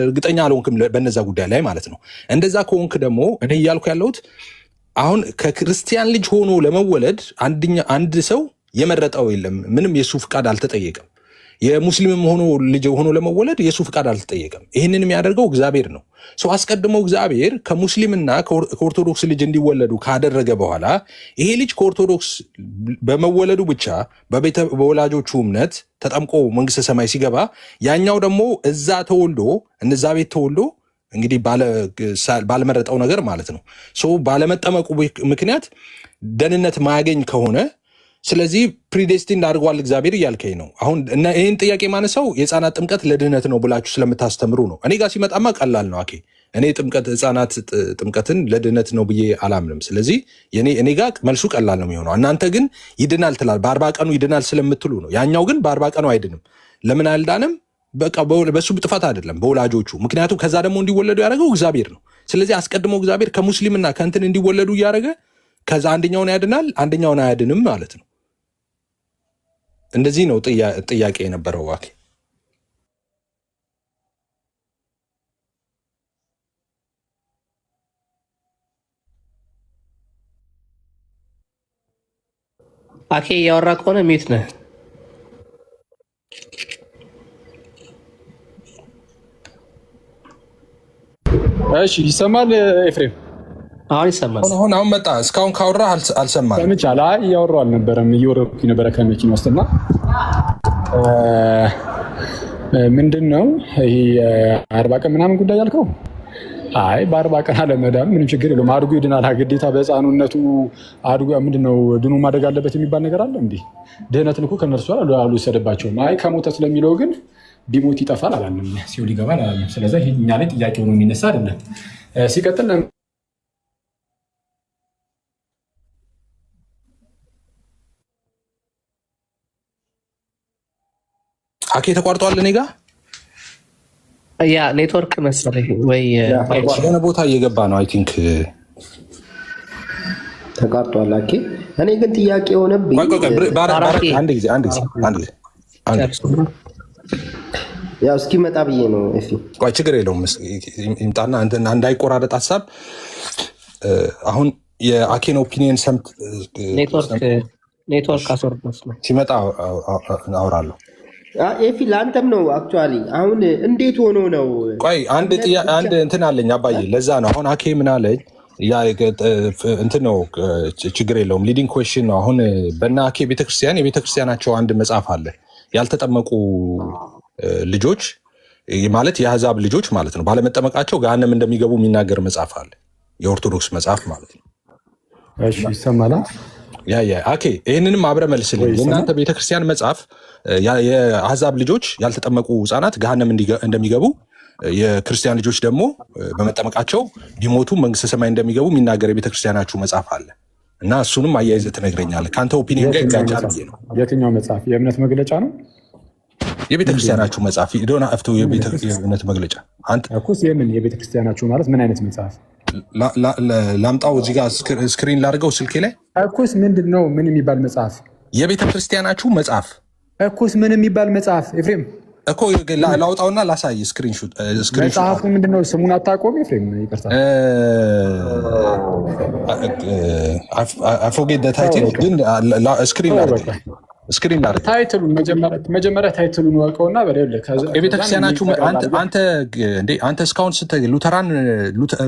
እርግጠኛ አልሆንክም በነዛ ጉዳይ ላይ ማለት ነው። እንደዛ ከሆንክ ደግሞ እኔ እያልኩ ያለሁት አሁን ከክርስቲያን ልጅ ሆኖ ለመወለድ አንድ ሰው የመረጠው የለም። ምንም የሱ ፍቃድ አልተጠየቀም። የሙስሊምም ሆኖ ልጅ ሆኖ ለመወለድ የሱ ፍቃድ አልተጠየቀም። ይህንን የሚያደርገው እግዚአብሔር ነው። ሰው አስቀድሞ እግዚአብሔር ከሙስሊምና ከኦርቶዶክስ ልጅ እንዲወለዱ ካደረገ በኋላ ይሄ ልጅ ከኦርቶዶክስ በመወለዱ ብቻ በወላጆቹ እምነት ተጠምቆ መንግስተ ሰማይ ሲገባ ያኛው ደግሞ እዛ ተወልዶ እነዛ ቤት ተወልዶ እንግዲህ ባለመረጠው ነገር ማለት ነው ሰው ባለመጠመቁ ምክንያት ደህንነት ማያገኝ ከሆነ ስለዚህ ፕሪዴስቲን አድርጓል እግዚአብሔር እያልከኝ ነው አሁን። እና ይህን ጥያቄ ማነሳው የህፃናት ጥምቀት ለድህነት ነው ብላችሁ ስለምታስተምሩ ነው። እኔ ጋር ሲመጣማ ቀላል ነው። አኬ እኔ ህፃናት ጥምቀትን ለድህነት ነው ብዬ አላምንም። ስለዚህ እኔ ጋር መልሱ ቀላል ነው የሚሆነው። እናንተ ግን ይድናል ትላል፣ በ40 ቀኑ ይድናል ስለምትሉ ነው። ያኛው ግን በ40 ቀኑ አይድንም። ለምን አልዳንም? በቃ በሱ ጥፋት አይደለም በወላጆቹ። ምክንያቱም ከዛ ደግሞ እንዲወለዱ ያደረገው እግዚአብሔር ነው። ስለዚህ አስቀድሞ እግዚአብሔር ከሙስሊምና ከእንትን እንዲወለዱ እያደረገ ከዛ አንደኛውን ያድናል አንደኛውን አያድንም ማለት ነው። እንደዚህ ነው ጥያቄ የነበረው። ዋኬ አኬ እያወራ ከሆነ ሚት ነህ። እሺ ይሰማል ኤፍሬም? አሁን ይሰማል። አሁን መጣ። እስካሁን ካወራ አልሰማንም። ሰምቻለሁ። አይ እያወራሁ አልነበረም፣ እየወረድኩኝ ነበረ ከመኪና ውስጥና ምንድን ነው ይሄ 40 ቀን ምናምን ጉዳይ ያልከው? አይ በ40 ቀን አለመዳን ምንም ችግር የለውም። አድጎ ይድናል። ግዴታ በህፃኑነቱ አድጎ ምንድነው ድኑ ማደግ አለበት የሚባል ነገር አለ እንዴ? ድህነትን እኮ ከነርሱ አልወሰደባቸውም። አይ ከሞተ ስለሚለው ግን ቢሞት ይጠፋል አላለም፣ ሲኦል ይገባል አላለም። ስለዚህ እኛ ላይ ጥያቄ ሆኖ የሚነሳ አይደለም። ሲቀጥል አኬ ተቋርጧል። እኔ ጋ ያ ኔትወርክ መሰለኝ ወይ የሆነ ቦታ እየገባ ነው። አይ ቲንክ ተቋርጧል። አኬ እኔ ግን ጥያቄ የሆነብኝ አንድ ጊዜ ያው እስኪመጣ ብዬ ነው። ቆይ ችግር የለውም ይምጣና እንዳይቆራረጥ ሀሳብ አሁን የአኬን ኦፒኒየን ሰምት ኔትወርክ አስወርዶት ነው ሲመጣ አውራለሁ። ኤፊ ለአንተም ነው አክቹዋሊ። አሁን እንዴት ሆኖ ነው? ቆይ አንድ እንትን አለኝ አባዬ። ለዛ ነው አሁን አኬ ምን አለኝ እንትን ነው ችግር የለውም ሊዲንግ ኩዌስችን ነው። አሁን በእነ አኬ ቤተክርስቲያን የቤተክርስቲያናቸው አንድ መጽሐፍ አለ ያልተጠመቁ ልጆች ማለት የአሕዛብ ልጆች ማለት ነው ባለመጠመቃቸው ገሃነም እንደሚገቡ የሚናገር መጽሐፍ አለ። የኦርቶዶክስ መጽሐፍ ማለት ነው። እሺ ይሰማል። አኬ ይህንንም አብረ መልስልኝ። የእናንተ ቤተክርስቲያን መጽሐፍ የአሕዛብ ልጆች ያልተጠመቁ ህፃናት ገሃነም እንደሚገቡ የክርስቲያን ልጆች ደግሞ በመጠመቃቸው ቢሞቱ መንግስተ ሰማይ እንደሚገቡ የሚናገር የቤተክርስቲያናችሁ መጽሐፍ አለ እና እሱንም አያይዘህ ትነግረኛለህ። ከአንተ ኦፒኒየን ጋር ይጋጫል ብዬ ነው። የትኛው መጽሐፍ? የእምነት መግለጫ ነው? የቤተክርስቲያናችሁ መጽሐፍ ዶና አፍቶ የእምነት መግለጫ እኮስ የምን የቤተክርስቲያናችሁ ማለት ምን አይነት መጽሐፍ? ላምጣው እዚህ ጋር ስክሪን ላድርገው ስልኬ ላይ እኮስ ምንድን ነው? ምን የሚባል መጽሐፍ? የቤተክርስቲያናችሁ መጽሐፍ እኮስ ምን የሚባል መጽሐፍ ኤፍሬም? እኮ ላውጣውና ላሳይ። ስክሪንሾት መጽሐፉ ምንድነው? ስሙን አታውቀውም ኤፍሬም? ይቅርታ አፎጌት ታይትል ግን ስክሪን ላድርግ። ታይትሉን መጀመሪያ ታይትሉን ወቀውና የቤተክርስቲያናችሁ አንተ እስካሁን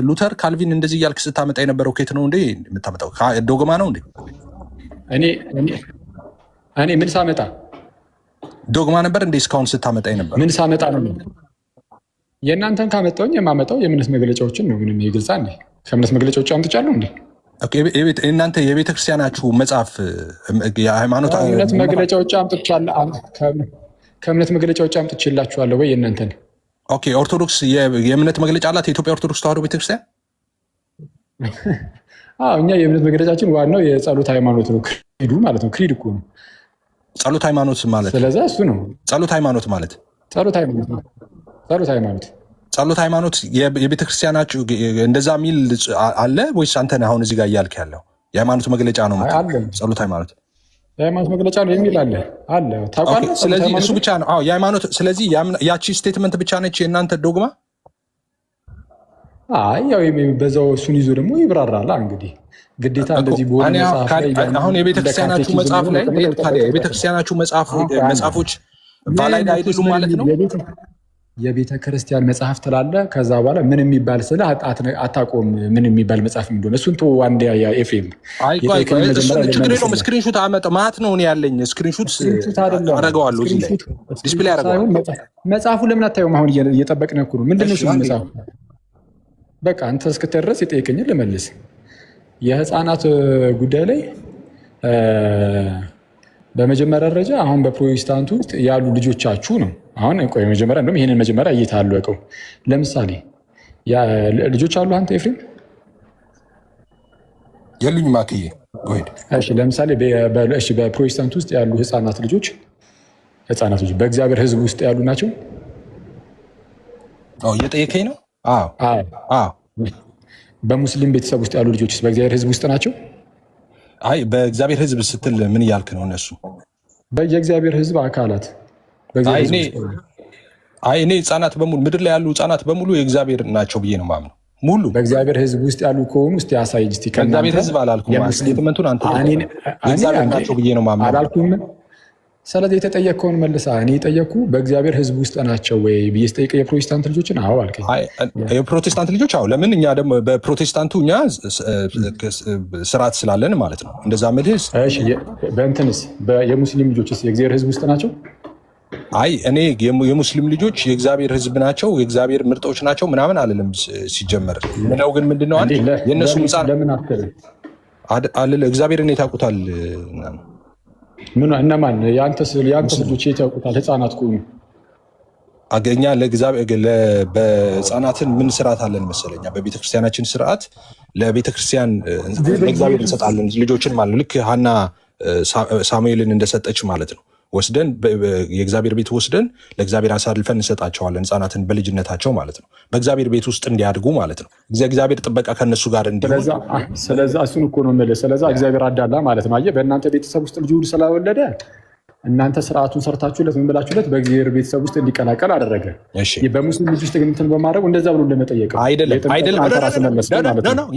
ሉተር ካልቪን እንደዚህ እያልክ ስታመጣ የነበረው ኬት ነው እንዴ የምታመጣው? ዶግማ ነው እንዴ? እኔ ምን ሳመጣ ዶግማ ነበር እንዴ እስካሁን ስታመጣ ነበር? ምን ሳመጣ ነው? የእናንተን ካመጣውኝ የማመጣው የእምነት መግለጫዎችን ነው። ምንም ይግልጻ እንዴ? ከእምነት መግለጫዎች አምጥቻለሁ እንዴ? እናንተ የቤተክርስቲያናችሁ መጽሐፍ የሃይማኖት እምነት መግለጫዎች አምጥቻለሁ። ከእምነት መግለጫዎች አምጥቼላችኋለሁ ወይ የእናንተን? ኦኬ ኦርቶዶክስ የእምነት መግለጫ አላት የኢትዮጵያ ኦርቶዶክስ ተዋሕዶ ቤተክርስቲያን? እኛ የእምነት መግለጫችን ዋናው የጸሎት ሃይማኖት ነው። ክሪዱ ማለት ነው። ክሪድ እኮ ነው ጸሎት ሃይማኖት ማለት። ስለዛ እሱ ነው ጸሎት ሃይማኖት ማለት። ጸሎት ሃይማኖት ነው። ጸሎት ሃይማኖት የቤተክርስቲያናችሁ እንደዛ የሚል አለ ወይስ አንተ ነህ አሁን እዚህ ጋር እያልክ ያለው? የሃይማኖት መግለጫ ነው ጸሎት ሃይማኖት የሃይማኖት መግለጫ ነው የሚል አለ ታውቃለህ? ስለዚህ እሱ ብቻ ነው የሃይማኖት። ስለዚህ ያቺ ስቴትመንት ብቻ ነች የእናንተ ዶግማ? ያው በዛው እሱን ይዞ ደግሞ ይብራራል። እንግዲህ ግዴታ እንደዚህ በሆነ አሁን የቤተክርስቲያናችሁ መጽሐፍ ላይ ታዲያ የቤተክርስቲያናችሁ መጽሐፎች ቫላይድ አይደሉም ማለት ነው። የቤተ ክርስቲያን መጽሐፍ ትላለ። ከዛ በኋላ ምን የሚባል ስለ አታቆም ምን የሚባል መጽሐፍ እንደሆነ እሱን ቶ አንድ ኤፍኤም ችግር የለውም። ስክሪንሹት አመጣ ማለት ነው ያለኝ ስክሪንሹት አደርገዋለሁ እዚህ ላይ ዲስፕሌይ አደርገዋለሁ። መጽሐፉ ለምን አታየውም? አሁን እየጠበቅን እኮ ነው። ምንድን ነው እሱ መጽሐፉ? በቃ አንተ እስክትደርስ የጠየቀኝን ልመልስ። የህፃናት ጉዳይ ላይ በመጀመሪያ ደረጃ አሁን በፕሮቴስታንቱ ውስጥ ያሉ ልጆቻችሁ ነው። አሁን ቆይ መጀመሪያ እንደውም ይሄንን መጀመሪያ እየታለቀው ለምሳሌ ልጆች አሉ። አንተ ኤፍሬም የሉኝ ማክዬ ጎሄድ። እሺ ለምሳሌ በፕሮቴስታንት ውስጥ ያሉ ህፃናት ልጆች በእግዚአብሔር ህዝብ ውስጥ ያሉ ናቸው? አዎ እየጠየቀኝ ነው። አዎ በሙስሊም ቤተሰብ ውስጥ ያሉ ልጆች በእግዚአብሔር ህዝብ ውስጥ ናቸው? አይ በእግዚአብሔር ህዝብ ስትል ምን እያልክ ነው? እነሱ በየእግዚአብሔር ህዝብ አካላት እኔ ህፃናት በሙሉ ምድር ላይ ያሉ ህፃናት በሙሉ የእግዚአብሔር ናቸው ብዬ ነው ማምነው። ሙሉ በእግዚአብሔር ህዝብ ውስጥ ያሉ ከሆኑ እስቲ ያሳይ። እስቲ ከእግዚአብሔር ህዝብ አላልኩም። ስቴትመንቱን አንተ የእግዚአብሔር ናቸው ብዬ ነው ማምነው አላልኩም። ስለዚህ የተጠየቅከውን መልሳ እኔ የጠየቅኩ በእግዚአብሔር ህዝብ ውስጥ ናቸው ወይ ብዬ ስጠይቅ የፕሮቴስታንት ልጆችን አዎ አልከኝ። የፕሮቴስታንት ልጆች አዎ። ለምን እኛ ደግሞ በፕሮቴስታንቱ እኛ ስርዓት ስላለን ማለት ነው እንደዛ ምልህስ። በእንትንስ የሙስሊም ልጆችስ የእግዚአብሔር ህዝብ ውስጥ ናቸው? አይ እኔ የሙስሊም ልጆች የእግዚአብሔር ህዝብ ናቸው የእግዚአብሔር ምርጦች ናቸው ምናምን አልልም። ሲጀመር ምነው ግን ምንድነው አንድ የእነሱ ምጻር እግዚአብሔርን የታውቁታል ምን እነማን የአንተስ ልጆች የት ያውቁታል? ህፃናት ከሆኑ አገኛ በህፃናትን ምን ስርዓት አለን መሰለኛ? በቤተክርስቲያናችን ስርዓት ለቤተክርስቲያን ለእግዚአብሔር እንሰጣለን ልጆችን ማለት ልክ ሐና ሳሙኤልን እንደሰጠች ማለት ነው። ወስደን የእግዚአብሔር ቤት ወስደን ለእግዚአብሔር አሳልፈን እንሰጣቸዋለን ህፃናትን በልጅነታቸው ማለት ነው። በእግዚአብሔር ቤት ውስጥ እንዲያድጉ ማለት ነው። እግዚአብሔር ጥበቃ ከነሱ ጋር እንዲሆን። ስለዛ እሱን እኮ ነው የምልህ። ስለዛ እግዚአብሔር አዳላ ማለት ነው። አየህ በእናንተ ቤተሰብ ውስጥ ልጅ ስላወለደ እናንተ ስርዓቱን ሰርታችሁለት ምን ብላችሁለት በእግዚአብሔር ቤተሰብ ውስጥ እንዲቀላቀል አደረገ። በሙስሊም ልጅ ውስጥ ግን እንትን በማድረግ እንደዛ ብሎ እንደመጠየቅ አይደለም።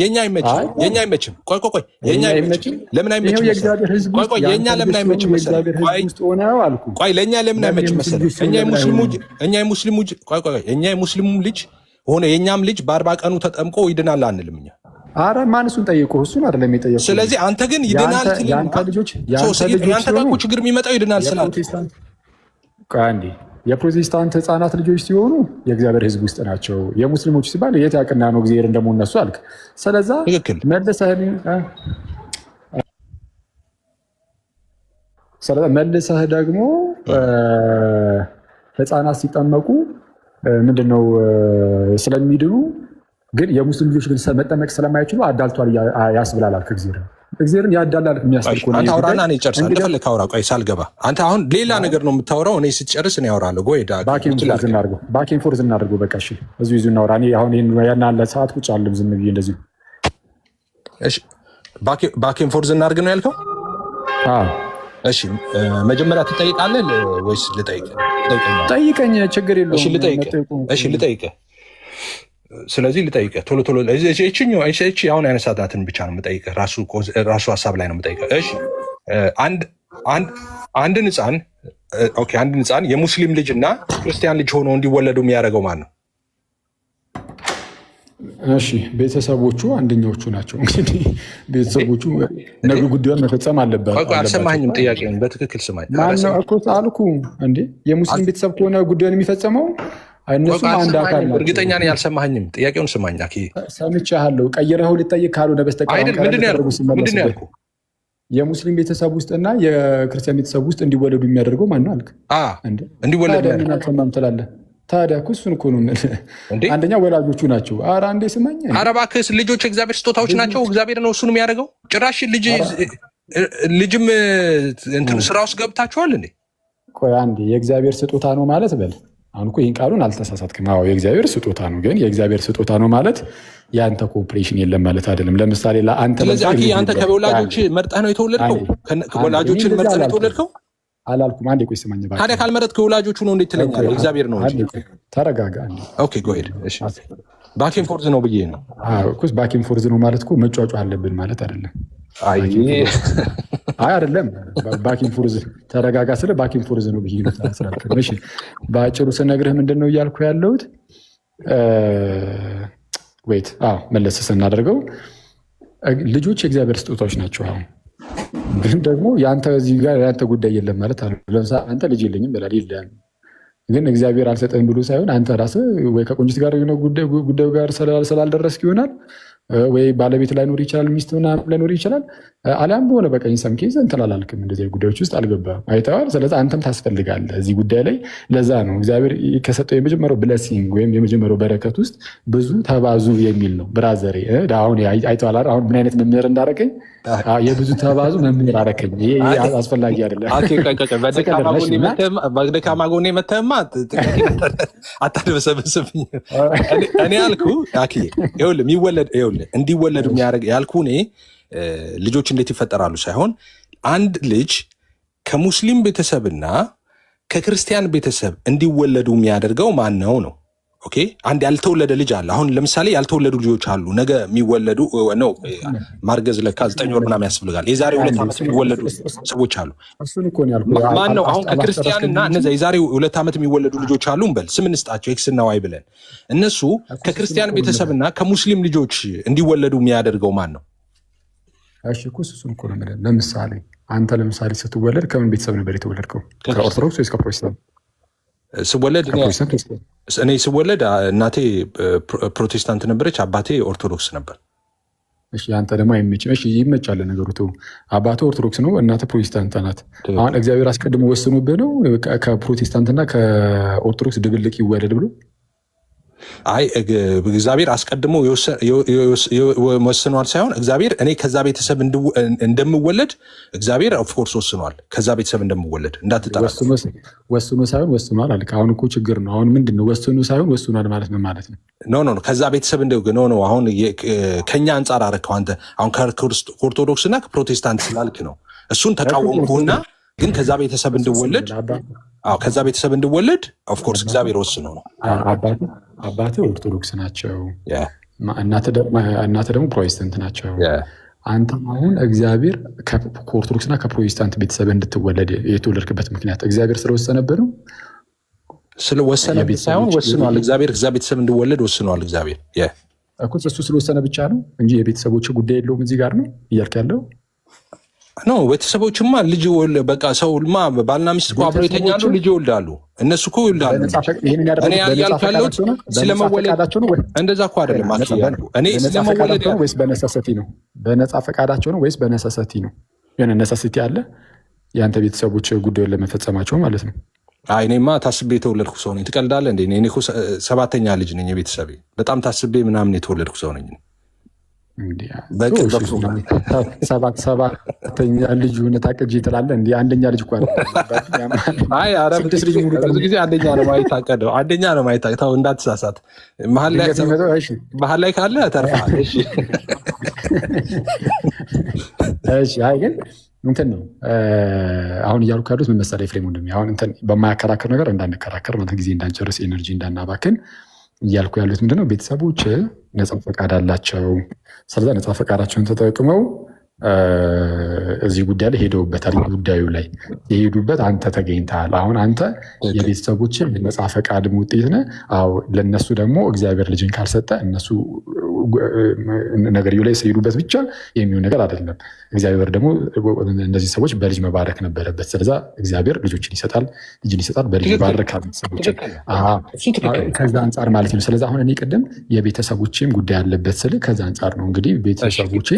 የኛ አይመችም። ቆይ የኛ አይመችም። ለምን አይመችም? ቆይ የኛ ለምን አይመችም መሰለህ? ቆይ ለኛ ለምን አይመችም መሰለህ? እኛ የሙስሊሙ ልጅ ሆነ የኛም ልጅ በ40 ቀኑ ተጠምቆ ይድናል አንልም እኛ። አረ ማን እሱን ጠይቁ? እሱን አይደለም የሚጠየቁ። ስለዚህ አንተ ግን ይድናል ትልም ያንተ ጋር እኮ ችግር የሚመጣው ይድናል ስላልክ አንዴ የፕሮቴስታንት ህፃናት ልጆች ሲሆኑ የእግዚአብሔር ህዝብ ውስጥ ናቸው። የሙስሊሞች ሲባል የት ያቅና ነው እግዚአብሔር እንደሞ እነሱ አልክ። ስለዛ መልሰህ ደግሞ ህፃናት ሲጠመቁ ምንድነው ስለሚድኑ ግን የሙስሊም ልጆች ግን መጠመቅ ስለማይችሉ አዳልቷል ያስብላል አልክ። እግዚአብሔርን ያዳላል የሚያስብል እኮ ነው። አንተ አውራና እኔ ጨርሳለሁ። እንደፈለክ አውራ። ቆይ ሳልገባ አንተ አሁን ሌላ ነገር ነው የምታወራው። እኔ ስትጨርስ እኔ አወራለሁ። ጎይዳ ባኬን ፎርዝ እናድርገው። በቃ እሺ፣ እዚሁ እናውራ። እኔ አሁን ያን አለ ሰዓት ቁጭ አለም ዝም ብዬ እንደዚሁ። እሺ፣ ባኬን ፎርዝ እናድርግ ነው ያልከው? አዎ። እሺ፣ መጀመሪያ ትጠይቃለህ ወይስ ልጠይቅ? ጠይቀኝ፣ ችግር የለውም። እሺ፣ ልጠይቅህ። ስለዚህ ልጠይቅህ ቶሎ እቺ አሁን ያነሳታትን ብቻ ነው የምጠይቅህ። ራሱ ሀሳብ ላይ ነው የምጠይቅህ። እሺ አንድን ህፃን የሙስሊም ልጅ እና ክርስቲያን ልጅ ሆኖ እንዲወለዱ የሚያደርገው ማን ነው? እሺ ቤተሰቦቹ አንደኛዎቹ ናቸው። እንግዲህ ቤተሰቦቹ ነገ ጉዳዩን መፈጸም አለባቸው። አልሰማኝም። ጥያቄውን በትክክል ስማኝ። ማነው እኮ አልኩ እንዴ? የሙስሊም ቤተሰብ ከሆነ ጉዳዩን የሚፈጸመው እነሱም አንድ አካል ናቸው። እርግጠኛ ነኝ አልሰማኝም። ጥያቄውን ስማኝ። ሰምቻለሁ። ቀይረኸው ልጠይቅ ካልሆነ በስተቀር ምንድን ነው ያልኩህ? የሙስሊም ቤተሰብ ውስጥና የክርስቲያን ቤተሰብ ውስጥ እንዲወለዱ የሚያደርገው ማነው አልክ? እንዲወለዱ አልሰማም ትላለህ። ታዲያ እኮ እሱን እኮ ነው አንደኛ ወላጆቹ ናቸው። ኧረ አንዴ ስማኝ። ኧረ እባክህ ልጆች የእግዚአብሔር ስጦታዎች ናቸው። እግዚአብሔር ነው እሱን የሚያደርገው። ጭራሽ ልጅም ስራ ውስጥ ገብታችኋል እንዴ? ቆይ አንዴ የእግዚአብሔር ስጦታ ነው ማለት በል። አሁን እኮ ይህን ቃሉን አልተሳሳትክም። አዎ የእግዚአብሔር ስጦታ ነው። ግን የእግዚአብሔር ስጦታ ነው ማለት የአንተ ኮኦፕሬሽን የለም ማለት አይደለም። ለምሳሌ ለአንተ ስለዚህ አንተ ከወላጆች መርጠህ ነው የተወለድከው? ከወላጆችን መርጠህ ነው የተወለድከው? አላልኩም። አንዴ ቆይ ስማኝ። ታዲያ ካልመረጥክ ከወላጆቹ ነው እንዴት ትለኛለህ? እግዚአብሔር ነው እንጂ። ተረጋጋ። ኦኬ ጎ ሄድ። እሺ ባኬን ፎርዝ ነው ብዬ ነው። አዎ እኮ ባኬን ፎርዝ ነው ማለት እኮ መጫጫ አለብን ማለት አይደለም። አይ አይ አይደለም ባኪን ፎርዝ ተረጋጋ ስለ ባኪን ፎርዝ ነው ብዬ ነው። እሺ በአጭሩ ስነግርህ ምንድን ነው እያልኩ ያለሁት ወይት መለስ ስናደርገው ልጆች የእግዚአብሔር ስጦታዎች ናቸው። አሁን ግን ደግሞ የአንተ እዚህ ጋር የአንተ ጉዳይ የለም ማለት አለ። ለምሳሌ አንተ ልጅ የለኝም ብላል የለም ግን እግዚአብሔር አልሰጠህም ብሎ ሳይሆን አንተ ራስህ ወይ ከቆንጅት ጋር ጉዳዩ ጋር ስላልደረስክ ይሆናል ወይ ባለቤት ላይኖር ይችላል፣ ሚስት ምናምን ላይኖር ይችላል። አሊያም በሆነ በቀኝ ሰምኬዝ እንትን አላልክም፣ እንደዚህ ጉዳዮች ውስጥ አልገባም አይተዋል። ስለዚህ አንተም ታስፈልጋለህ እዚህ ጉዳይ ላይ። ለዛ ነው እግዚአብሔር ከሰጠው የመጀመሪያው ብለሲንግ ወይም የመጀመሪያው በረከት ውስጥ ብዙ ተባዙ የሚል ነው። ብራዘሬ አሁን አይተዋል። አሁን ምን አይነት መምህር እንዳረከኝ የብዙ ተባዙ መምህር አረከኝ። ይሄ አስፈላጊ አይደለም። በደካማ ጎኔ መተህማ አታድበሰብስብኝ። እኔ ያልኩ እንዲወለዱ የሚያደርግ ያልኩ እኔ ልጆች እንዴት ይፈጠራሉ ሳይሆን አንድ ልጅ ከሙስሊም ቤተሰብና ከክርስቲያን ቤተሰብ እንዲወለዱ የሚያደርገው ማን ነው ነው? ኦኬ አንድ ያልተወለደ ልጅ አለ። አሁን ለምሳሌ ያልተወለዱ ልጆች አሉ፣ ነገ የሚወለዱ ነው። ማርገዝ ለካ 9 ወር ምናምን ያስፈልጋል። የዛሬ 2 ዓመት የሚወለዱ ሰዎች አሉ። ማን ነው? አሁን ከክርስቲያንና እነዚያ የዛሬ 2 ዓመት የሚወለዱ ልጆች አሉ እንበል፣ ስም እንስጣቸው ኤክስ እና ዋይ ብለን። እነሱ ከክርስቲያን ቤተሰብና ከሙስሊም ልጆች እንዲወለዱ የሚያደርገው ማን ነው? እሺ እኮ እሱን እኮ ነው። ለምሳሌ አንተ ለምሳሌ ስትወለድ ከምን ቤተሰብ ነበር የተወለድከው? ከኦርቶዶክስ ወይስ ከፕሮቴስታንት? እኔ ስወለድ እናቴ ፕሮቴስታንት ነበረች፣ አባቴ ኦርቶዶክስ ነበር። እሺ አንተ ደግሞ አይመችም። እሺ ይመቻል ነገሩ። ተው አባቴ ኦርቶዶክስ ነው፣ እናቴ ፕሮቴስታንት ናት። አሁን እግዚአብሔር አስቀድሞ ወስኖብህ ነው ከፕሮቴስታንትና ከኦርቶዶክስ ድብልቅ ይወለድ ብሎ? አይ እግዚአብሔር አስቀድሞ ወስኗል ሳይሆን እግዚአብሔር እኔ ከዛ ቤተሰብ እንደምወለድ እግዚአብሔር ኦፍኮርስ ወስኗል። ከዛ ቤተሰብ እንደምወለድ እንዳትጠራ። ወስኖ ሳይሆን ወስኗል አልክ። አሁን እኮ ችግር ነው። አሁን ምንድን ነው ወስኖ ሳይሆን ወስኗል ማለት ነው ማለት ነው? ኖ ከዛ ቤተሰብ ኖ አሁን ከኛ አንጻር አረከው አንተ። አሁን ከኦርቶዶክስ እና ከፕሮቴስታንት ስላልክ ነው እሱን ተቃወምኩና፣ ግን ከዛ ቤተሰብ እንድወለድ ከዛ ቤተሰብ እንድወለድ ኦፍኮርስ እግዚአብሔር ወስኖ ነው። አባትህ ኦርቶዶክስ ናቸው፣ እናትህ ደግሞ ፕሮቴስታንት ናቸው። አንተ አሁን እግዚአብሔር ከኦርቶዶክስና ከፕሮቴስታንት ቤተሰብ እንድትወለድ የተወለድክበት ምክንያት እግዚአብሔር ስለወሰነብህ ነው? ስለወሰነብህ ሳይሆን ወስኗል። እግዚአብሔር ከዛ ቤተሰብ እንድወለድ ወስኗል። እግዚአብሔር እሱ ስለወሰነ ብቻ ነው እንጂ የቤተሰቦች ጉዳይ የለውም። እዚህ ጋር ነው እያልክ ያለው ኖ ቤተሰቦችማ ልጅ በቃ ሰውማ ባልና ሚስት እኮ አብረው የተኛሉ፣ ልጅ ይወልዳሉ። እነሱ እኮ ይወልዳሉ። እኔ ያልኩ ያለሁት ስለመወለድ እንደዛ እኮ አይደለም። እኔ ስለመወለድ ወይስ በነሳሰቲ ነው? በነፃ ፈቃዳቸው ነው ወይስ በነሳሰቲ ነው? የሆነ ነሳሰቲ አለ የአንተ ቤተሰቦች ጉዳዩን ለመፈጸማቸው ማለት ነው። እኔማ ታስቤ የተወለድኩ ሰው ነኝ። ትቀልዳለህ እንዴ? እኔ እኮ 7ኛ ልጅ ነኝ። የቤተሰቤ በጣም ታስቤ ምናምን የተወለድኩ ሰው ነኝ። ሰባተኛ ልጅ ሆነ ታቅጄ ትላለህ እንዲ? አንደኛ ልጅ እኮ ብዙ ጊዜ አንደኛ ነው ማይታቀደው። አንደኛ ነው ማይታቀደው። እንዳትሳሳት። መሀል ላይ ካለ ተርፋል። አይ ግን እንትን ነው አሁን እያልኩ ያሉት ምን መሰለህ ኤፍሬም ወንድሜ፣ አሁን እንትን በማያከራክር ነገር እንዳንከራከር ማለት ጊዜ እንዳንጨርስ ኤነርጂ እንዳናባክን እያልኩ ያሉት ምንድነው፣ ቤተሰቦች ነፃ ፈቃድ አላቸው። ስለዛ ነፃ ፈቃዳቸውን ተጠቅመው እዚህ ጉዳይ ላይ ሄደውበታል። ጉዳዩ ላይ የሄዱበት አንተ ተገኝተሃል። አሁን አንተ የቤተሰቦችን ነፃ ፈቃድ ውጤት ነህ። ለእነሱ ደግሞ እግዚአብሔር ልጅን ካልሰጠ እነሱ ነገርዩ ላይ ሲሄዱበት ብቻ የሚሆን ነገር አይደለም። እግዚአብሔር ደግሞ እነዚህ ሰዎች በልጅ መባረክ ነበረበት። ስለዛ እግዚአብሔር ልጅን ይሰጣል፣ በልጅ ይባርካል ቤተሰቦችን። ከዛ አንጻር ማለት ነው። ስለዚ አሁን እኔ ቅድም የቤተሰቦችም ጉዳይ አለበት ስል ከዛ አንጻር ነው እንግዲህ ቤተሰቦች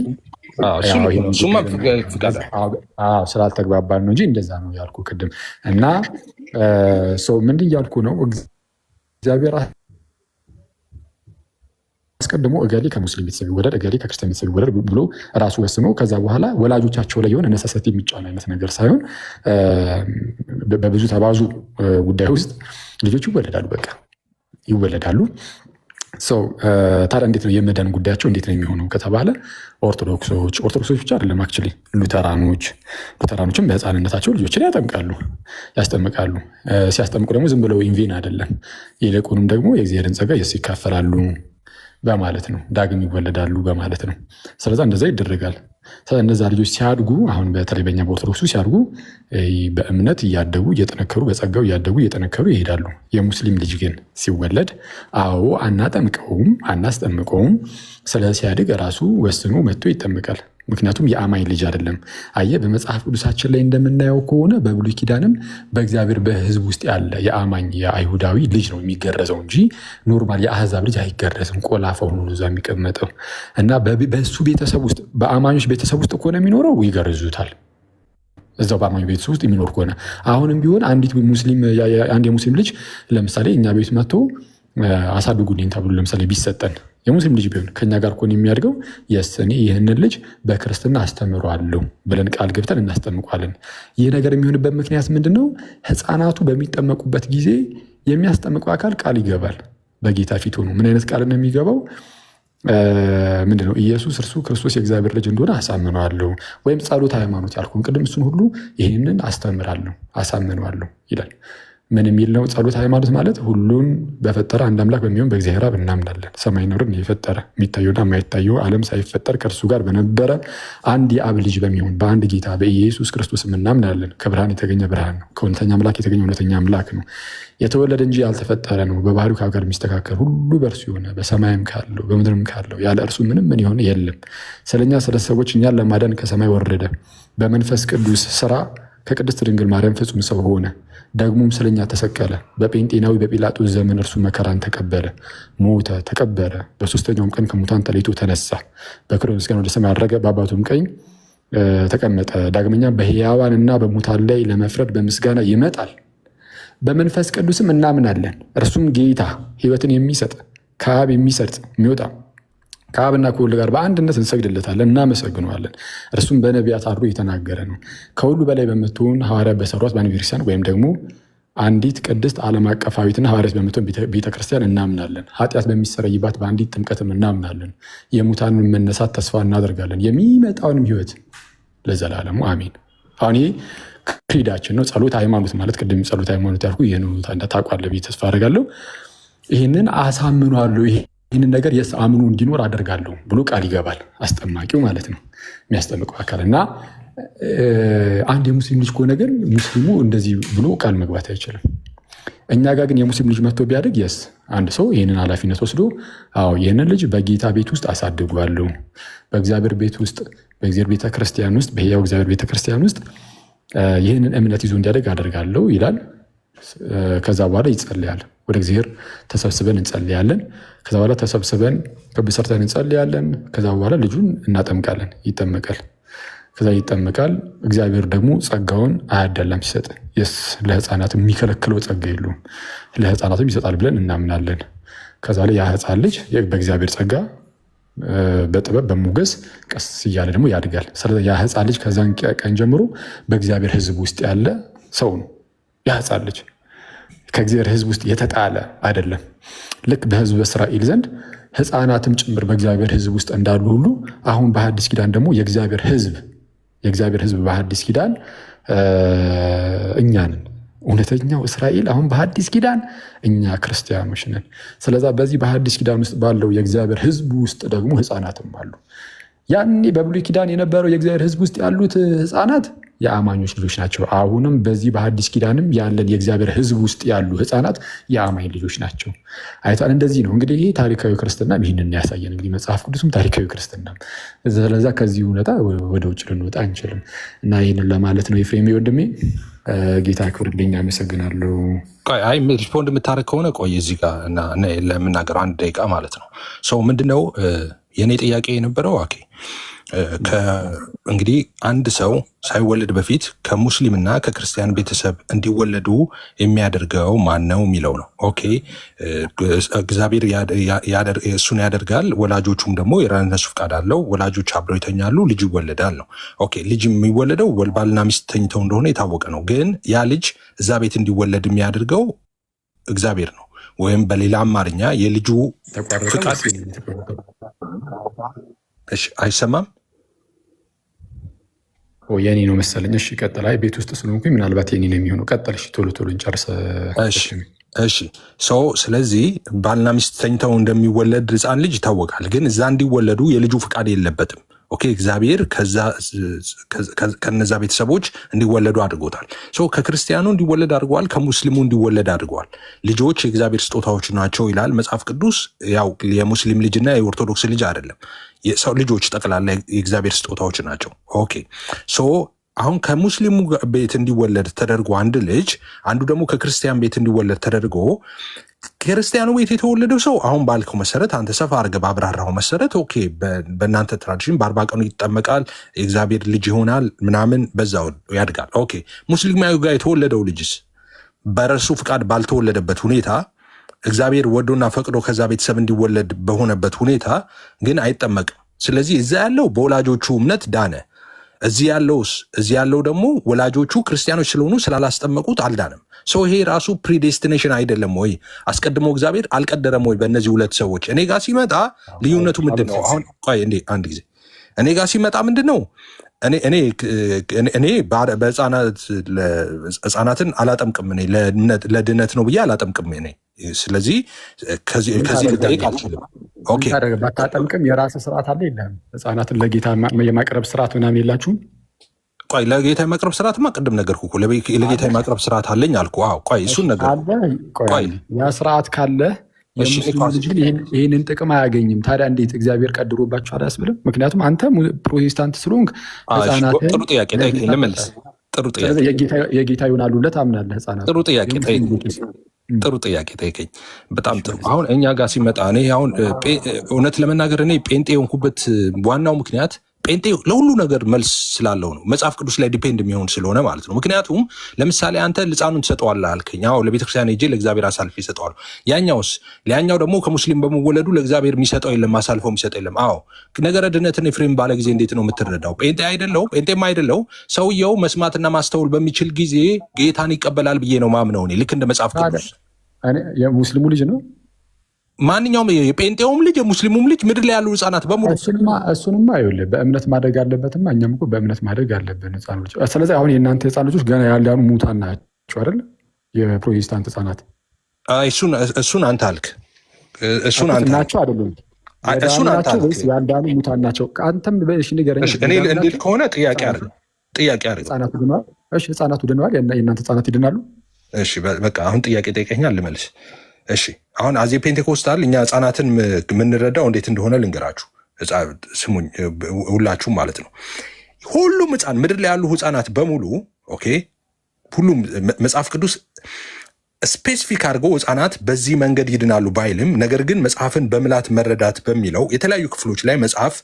ስላልተግባባን ነው እንጂ እንደዛ ነው ያልኩ ቅድም። እና ምንድን ያልኩ ነው እግዚአብሔር አስቀድሞ እገሌ ከሙስሊም ቤተሰብ ይወለድ እገሌ ከክርስቲያን ቤተሰብ ይወለድ ብሎ ራሱ ወስኖ ከዛ በኋላ ወላጆቻቸው ላይ የሆነ ነሰሰት የሚጫን አይነት ነገር ሳይሆን በብዙ ተባዙ ጉዳይ ውስጥ ልጆች ይወለዳሉ። በቃ ይወለዳሉ። ታዲያ እንዴት ነው የመዳን ጉዳያቸው እንዴት ነው የሚሆነው ከተባለ ኦርቶዶክሶች ብቻ አይደለም፣ አክቹዋሊ ሉተራኖችም በህፃንነታቸው ልጆችን ያስጠምቃሉ። ሲያስጠምቁ ደግሞ ዝም ብለው ኢንቬን አይደለም፣ ይልቁንም ደግሞ የእግዚአብሔርን ጸጋ ይካፈላሉ በማለት ነው፣ ዳግም ይወለዳሉ በማለት ነው። ስለዛ እንደዛ ይደረጋል። እነዛ ልጆች ሲያድጉ አሁን በተለይ በእኛ በኦርቶዶክሱ ሲያድጉ በእምነት እያደጉ እየጠነከሩ በጸጋው እያደጉ እየጠነከሩ ይሄዳሉ። የሙስሊም ልጅ ግን ሲወለድ አዎ አናጠምቀውም አናስጠምቀውም፣ ስለ ሲያድግ ራሱ ወስኖ መጥቶ ይጠምቃል። ምክንያቱም የአማኝ ልጅ አይደለም። አየህ በመጽሐፍ ቅዱሳችን ላይ እንደምናየው ከሆነ በብሉይ ኪዳንም በእግዚአብሔር በሕዝብ ውስጥ ያለ የአማኝ የአይሁዳዊ ልጅ ነው የሚገረዘው እንጂ ኖርማል የአህዛብ ልጅ አይገረዝም። ቆላፋ ሆኖ እዛ የሚቀመጠው እና በእሱ ቤተሰብ ውስጥ በአማኞች ቤተሰብ ውስጥ ከሆነ የሚኖረው ይገርዙታል። እዛው በአማኝ ቤተሰብ ውስጥ የሚኖር ከሆነ አሁንም ቢሆን አንድ የሙስሊም ልጅ ለምሳሌ እኛ ቤት መጥቶ አሳድጉልኝ ተብሎ ለምሳሌ ቢሰጠን የሙስሊም ልጅ ቢሆን ከኛ ጋር ኮን የሚያድገው እኔ ይህንን ልጅ በክርስትና አስተምረዋለሁ ብለን ቃል ገብተን እናስጠምቋለን። ይህ ነገር የሚሆንበት ምክንያት ምንድን ነው? ሕፃናቱ በሚጠመቁበት ጊዜ የሚያስጠምቀው አካል ቃል ይገባል። በጌታ ፊት ሆኖ ምን አይነት ቃል ነው የሚገባው? ምንድነው? ኢየሱስ እርሱ ክርስቶስ የእግዚአብሔር ልጅ እንደሆነ አሳምነዋለሁ፣ ወይም ጸሎት ሃይማኖት ያልኩን ቅድም እሱን ሁሉ ይህንን አስተምራለሁ አሳምነዋለሁ ይላል። ምን የሚል ነው? ጸሎት ሃይማኖት ማለት ሁሉን በፈጠረ አንድ አምላክ በሚሆን በእግዚአብሔር አብ እናምናለን። ሰማይና ምድርን የፈጠረ የሚታየውና የማይታየው ዓለም ሳይፈጠር ከእርሱ ጋር በነበረ አንድ የአብ ልጅ በሚሆን በአንድ ጌታ በኢየሱስ ክርስቶስ እናምናለን። ከብርሃን የተገኘ ብርሃን ነው፣ ከእውነተኛ አምላክ የተገኘ እውነተኛ አምላክ ነው። የተወለደ እንጂ ያልተፈጠረ ነው፣ በባህሪው ከአብ ጋር የሚስተካከል ሁሉ በእርሱ የሆነ በሰማይም ካለው በምድርም ካለው ያለ እርሱ ምንም ምን የሆነ የለም። ስለኛ ስለ ሰዎች እኛን ለማዳን ከሰማይ ወረደ። በመንፈስ ቅዱስ ስራ ከቅድስት ድንግል ማርያም ፍጹም ሰው ሆነ። ደግሞም ስለኛ ተሰቀለ። በጴንጤናዊ በጲላጦስ ዘመን እርሱ መከራን ተቀበለ፣ ሞተ፣ ተቀበረ። በሶስተኛውም ቀን ከሙታን ተለይቶ ተነሳ። በክብር ምስጋና ወደ ሰማይ አረገ፣ በአባቱም ቀኝ ተቀመጠ። ዳግመኛ በሕያዋንና በሙታን ላይ ለመፍረድ በምስጋና ይመጣል። በመንፈስ ቅዱስም እናምናለን። እርሱም ጌታ ሕይወትን የሚሰጥ ከአብ የሚሰርጥ የሚወጣ ከአብና ከወልድ ጋር በአንድነት እንሰግድለታለን፣ እናመሰግነዋለን። እርሱም በነቢያት አድሮ የተናገረ ነው። ከሁሉ በላይ በምትሆን ሐዋርያት በሰሯት በአንድ ቤተክርስቲያን ወይም ደግሞ አንዲት ቅድስት ዓለም አቀፋዊትና ሐዋርያት በምትሆን ቤተክርስቲያን እናምናለን። ኃጢአት በሚሰረይባት በአንዲት ጥምቀትም እናምናለን። የሙታንን መነሳት ተስፋ እናደርጋለን፣ የሚመጣውንም ሕይወት ለዘላለሙ አሜን። አሁን ይህ ክሪዳችን ነው። ጸሎት ሃይማኖት ማለት ቅድም ጸሎት ሃይማኖት ያልኩ ይህ ነው። ታውቃለህ ብዬ ተስፋ አደርጋለሁ። ይህንን አሳምኗለሁ፣ ይህንን ነገር አምኖ እንዲኖር አደርጋለሁ ብሎ ቃል ይገባል። አስጠማቂው ማለት ነው፣ የሚያስጠምቀው አካል እና አንድ የሙስሊም ልጅ ከሆነ ግን ሙስሊሙ እንደዚህ ብሎ ቃል መግባት አይችልም። እኛ ጋር ግን የሙስሊም ልጅ መጥቶ ቢያድግ አንድ ሰው ይህንን ኃላፊነት ወስዶ አዎ ይህንን ልጅ በጌታ ቤት ውስጥ አሳድጓለሁ፣ በእግዚአብሔር ቤት ውስጥ በእግዚአብሔር ቤተክርስቲያን ውስጥ በሕያው እግዚአብሔር ቤተክርስቲያን ውስጥ ይህንን እምነት ይዞ እንዲያደግ አደርጋለሁ ይላል። ከዛ በኋላ ይጸልያል። ወደ እግዚአብሔር ተሰብስበን እንጸልያለን። ከዛ በኋላ ተሰብስበን ክብ ሰርተን እንጸልያለን። ከዛ በኋላ ልጁን እናጠምቃለን፣ ይጠመቃል። ከዛ ይጠመቃል። እግዚአብሔር ደግሞ ጸጋውን አያዳላም ሲሰጥ፣ ለሕፃናት የሚከለክለው ጸጋ የለውም፣ ለሕፃናትም ይሰጣል ብለን እናምናለን። ከዛ ላይ ያ ሕፃን ልጅ በእግዚአብሔር ጸጋ በጥበብ በሞገስ ቀስ እያለ ደግሞ ያድጋል። ስለዚህ ያ ሕፃን ልጅ ከዛን ቀን ጀምሮ በእግዚአብሔር ሕዝብ ውስጥ ያለ ሰው ነው። ያ ሕፃን ልጅ ከእግዚአብሔር ሕዝብ ውስጥ የተጣለ አይደለም። ልክ በሕዝብ እስራኤል ዘንድ ሕፃናትም ጭምር በእግዚአብሔር ሕዝብ ውስጥ እንዳሉ ሁሉ አሁን በሐዲስ ኪዳን ደግሞ የእግዚአብሔር ሕዝብ በሐዲስ ኪዳን እኛ ነን። እውነተኛው እስራኤል አሁን በሐዲስ ኪዳን እኛ ክርስቲያኖች ነን። ስለዛ በዚህ በሐዲስ ኪዳን ውስጥ ባለው የእግዚአብሔር ሕዝብ ውስጥ ደግሞ ሕፃናትም አሉ። ያኔ በብሉይ ኪዳን የነበረው የእግዚአብሔር ሕዝብ ውስጥ ያሉት ሕፃናት የአማኞች ልጆች ናቸው። አሁንም በዚህ በሐዲስ ኪዳንም ያለን የእግዚአብሔር ሕዝብ ውስጥ ያሉ ሕፃናት የአማኝ ልጆች ናቸው። አይቷል። እንደዚህ ነው እንግዲህ ይህ ታሪካዊ ክርስትና ይህንን ያሳየን። እንግዲህ መጽሐፍ ቅዱስም ታሪካዊ ክርስትና። ስለዛ ከዚህ እውነታ ወደ ውጭ ልንወጣ አንችልም እና ይህንን ለማለት ነው። ኤፍሬም ወንድሜ ጌታ ክብርልኝ፣ አመሰግናለሁ። አይ ሪስፖንድ የምታደርግ ከሆነ ቆይ እዚህ ጋር ለምናገረው 1 ደቂቃ ማለት ነው። ሰው ምንድነው የእኔ ጥያቄ የነበረው እንግዲህ አንድ ሰው ሳይወለድ በፊት ከሙስሊምና ከክርስቲያን ቤተሰብ እንዲወለዱ የሚያደርገው ማን ነው የሚለው ነው። ኦኬ እግዚአብሔር እሱን ያደርጋል። ወላጆቹም ደግሞ የራነሱ ፍቃድ አለው። ወላጆች አብረው ይተኛሉ፣ ልጅ ይወለዳል ነው። ኦኬ ልጅ የሚወለደው ባልና ሚስት ተኝተው እንደሆነ የታወቀ ነው። ግን ያ ልጅ እዛ ቤት እንዲወለድ የሚያደርገው እግዚአብሔር ነው። ወይም በሌላ አማርኛ የልጁ ፍቃድ አይሰማም። የኔ ነው መሰለኝ። እሺ ቀጥል። አይ ቤት ውስጥ ስለሆንኩኝ ምናልባት የኔ ነው የሚሆነው። ቀጥል። እሺ ቶሎ እንጨርስ። እሺ ሰው ስለዚህ ባልና ሚስት ተኝተው እንደሚወለድ ሕፃን ልጅ ይታወቃል። ግን እዛ እንዲወለዱ የልጁ ፍቃድ የለበትም። ኦኬ እግዚአብሔር ከነዛ ቤተሰቦች እንዲወለዱ አድርጎታል። ከክርስቲያኑ እንዲወለድ አድርገዋል፣ ከሙስሊሙ እንዲወለድ አድርገዋል። ልጆች የእግዚአብሔር ስጦታዎች ናቸው ይላል መጽሐፍ ቅዱስ። ያው የሙስሊም ልጅና የኦርቶዶክስ ልጅ አይደለም፣ የሰው ልጆች ጠቅላላ የእግዚአብሔር ስጦታዎች ናቸው። ኦኬ አሁን ከሙስሊሙ ቤት እንዲወለድ ተደርጎ አንድ ልጅ፣ አንዱ ደግሞ ከክርስቲያን ቤት እንዲወለድ ተደርጎ ክርስቲያኑ ቤት የተወለደው ሰው አሁን ባልከው መሰረት አንተ ሰፋ አድርገህ ባብራራው መሰረት ኦኬ በእናንተ ትራዲሽን በ40 ቀኑ ይጠመቃል፣ የእግዚአብሔር ልጅ ይሆናል ምናምን፣ በዛው ያድጋል። ኦኬ ሙስሊማዊ ጋር የተወለደው ልጅስ በረሱ ፍቃድ ባልተወለደበት ሁኔታ እግዚአብሔር ወዶና ፈቅዶ ከዛ ቤተሰብ እንዲወለድ በሆነበት ሁኔታ ግን አይጠመቅም። ስለዚህ እዛ ያለው በወላጆቹ እምነት ዳነ። እዚህ ያለው ደግሞ ወላጆቹ ክርስቲያኖች ስለሆኑ ስላላስጠመቁት አልዳንም። ይሄ ራሱ ፕሪዴስቲኔሽን አይደለም ወይ? አስቀድሞ እግዚአብሔር አልቀደረም ወይ? በእነዚህ ሁለት ሰዎች እኔ ጋር ሲመጣ ልዩነቱ ምንድን ነው? አሁን ቆይ አንድ ጊዜ እኔ ጋር ሲመጣ ምንድን ነው? እኔ ህፃናትን አላጠምቅም። እኔ ለድነት ነው ብዬ አላጠምቅም። እኔ ስለዚህ ከዚህ ልጠይቅ አልችልም። ባታጠምቅም የራስህ ስርዓት አለ የለህም? ህፃናትን ለጌታ የማቅረብ ስርዓት ምናምን የላችሁም? ቆይ ለጌታ የማቅረብ ስርዓትማ ቅድም ነገርኩ እኮ ለጌታ የማቅረብ ስርዓት አለኝ አልኩ። ቆይ እሱን ነገር ያ ስርዓት ካለ የሙስሊም ልጅ ግን ይህንን ጥቅም አያገኝም። ታዲያ እንዴት እግዚአብሔር ቀድሮባቸዋል አያስብልም? ምክንያቱም አንተ ፕሮቴስታንት ስለሆንክ ህፃናትን ጥሩ ጥያቄ ልመልስ። ጥሩ ጥያቄ የጌታ ይሆናሉ ብለህ ታምናለህ? ህፃናት ጥሩ ጥያቄ ጠይቀኝ። በጣም ጥሩ። አሁን እኛ ጋር ሲመጣ እኔ አሁን እውነት ለመናገር እኔ ጴንጤ የሆንኩበት ዋናው ምክንያት ጴንጤ ለሁሉ ነገር መልስ ስላለው ነው። መጽሐፍ ቅዱስ ላይ ዲፔንድ የሚሆን ስለሆነ ማለት ነው። ምክንያቱም ለምሳሌ አንተ ልፃኑን ትሰጠዋለህ አልከኝ። ለቤተክርስቲያን ሄጄ ለእግዚአብሔር አሳልፌ ይሰጠዋል። ያኛው ደግሞ ከሙስሊም በመወለዱ ለእግዚአብሔር የሚሰጠው የለም፣ አሳልፈው የሚሰጠው የለም። ነገረ ድነትን ኤፍሬም ባለ ጊዜ እንዴት ነው የምትረዳው? ጴንጤም አይደለው ሰውየው መስማትና ማስተውል በሚችል ጊዜ ጌታን ይቀበላል ብዬ ነው ማምነው እኔ። ልክ እንደ መጽሐፍ ቅዱስ የሙስሊሙ ልጅ ነው ማንኛውም የጴንጤውም ልጅ የሙስሊሙም ልጅ ምድር ላይ ያሉ ህፃናት በሙሉ እሱንማ ይኸውልህ በእምነት ማደግ አለበትማ። እኛም እኮ በእምነት ማደግ አለብን ህፃኖች። ስለዚህ አሁን የእናንተ ህፃን ልጆች ገና ያልዳኑ ሙታን ናቸው አይደለ? የፕሮቴስታንት ህፃናት እሱን አንተ አልክ። እሱን አንተ ናቸው አይደሉም? እሱን አንተ አልክ። ያልዳኑ ሙታን ናቸው። አንተም በእሺ ንገረኝ። እኔ እንዴት ከሆነ ጥያቄ አይደለም። ህፃናቱ ድነዋል? እሺ ህፃናቱ ድነዋል? የእናንተ ህፃናት ይድናሉ? እሺ በቃ አሁን ጥያቄ ጠይቀኛል ልመልስ። እሺ አሁን አዜ ፔንቴኮስታል እኛ ህፃናትን የምንረዳው እንዴት እንደሆነ ልንገራችሁ። ስሙኝ ሁላችሁም ማለት ነው። ሁሉም ህፃን ምድር ላይ ያሉ ህፃናት በሙሉ ኦኬ፣ ሁሉም መጽሐፍ ቅዱስ ስፔሲፊክ አድርገው ህፃናት በዚህ መንገድ ይድናሉ ባይልም፣ ነገር ግን መጽሐፍን በምላት መረዳት በሚለው የተለያዩ ክፍሎች ላይ መጽሐፍ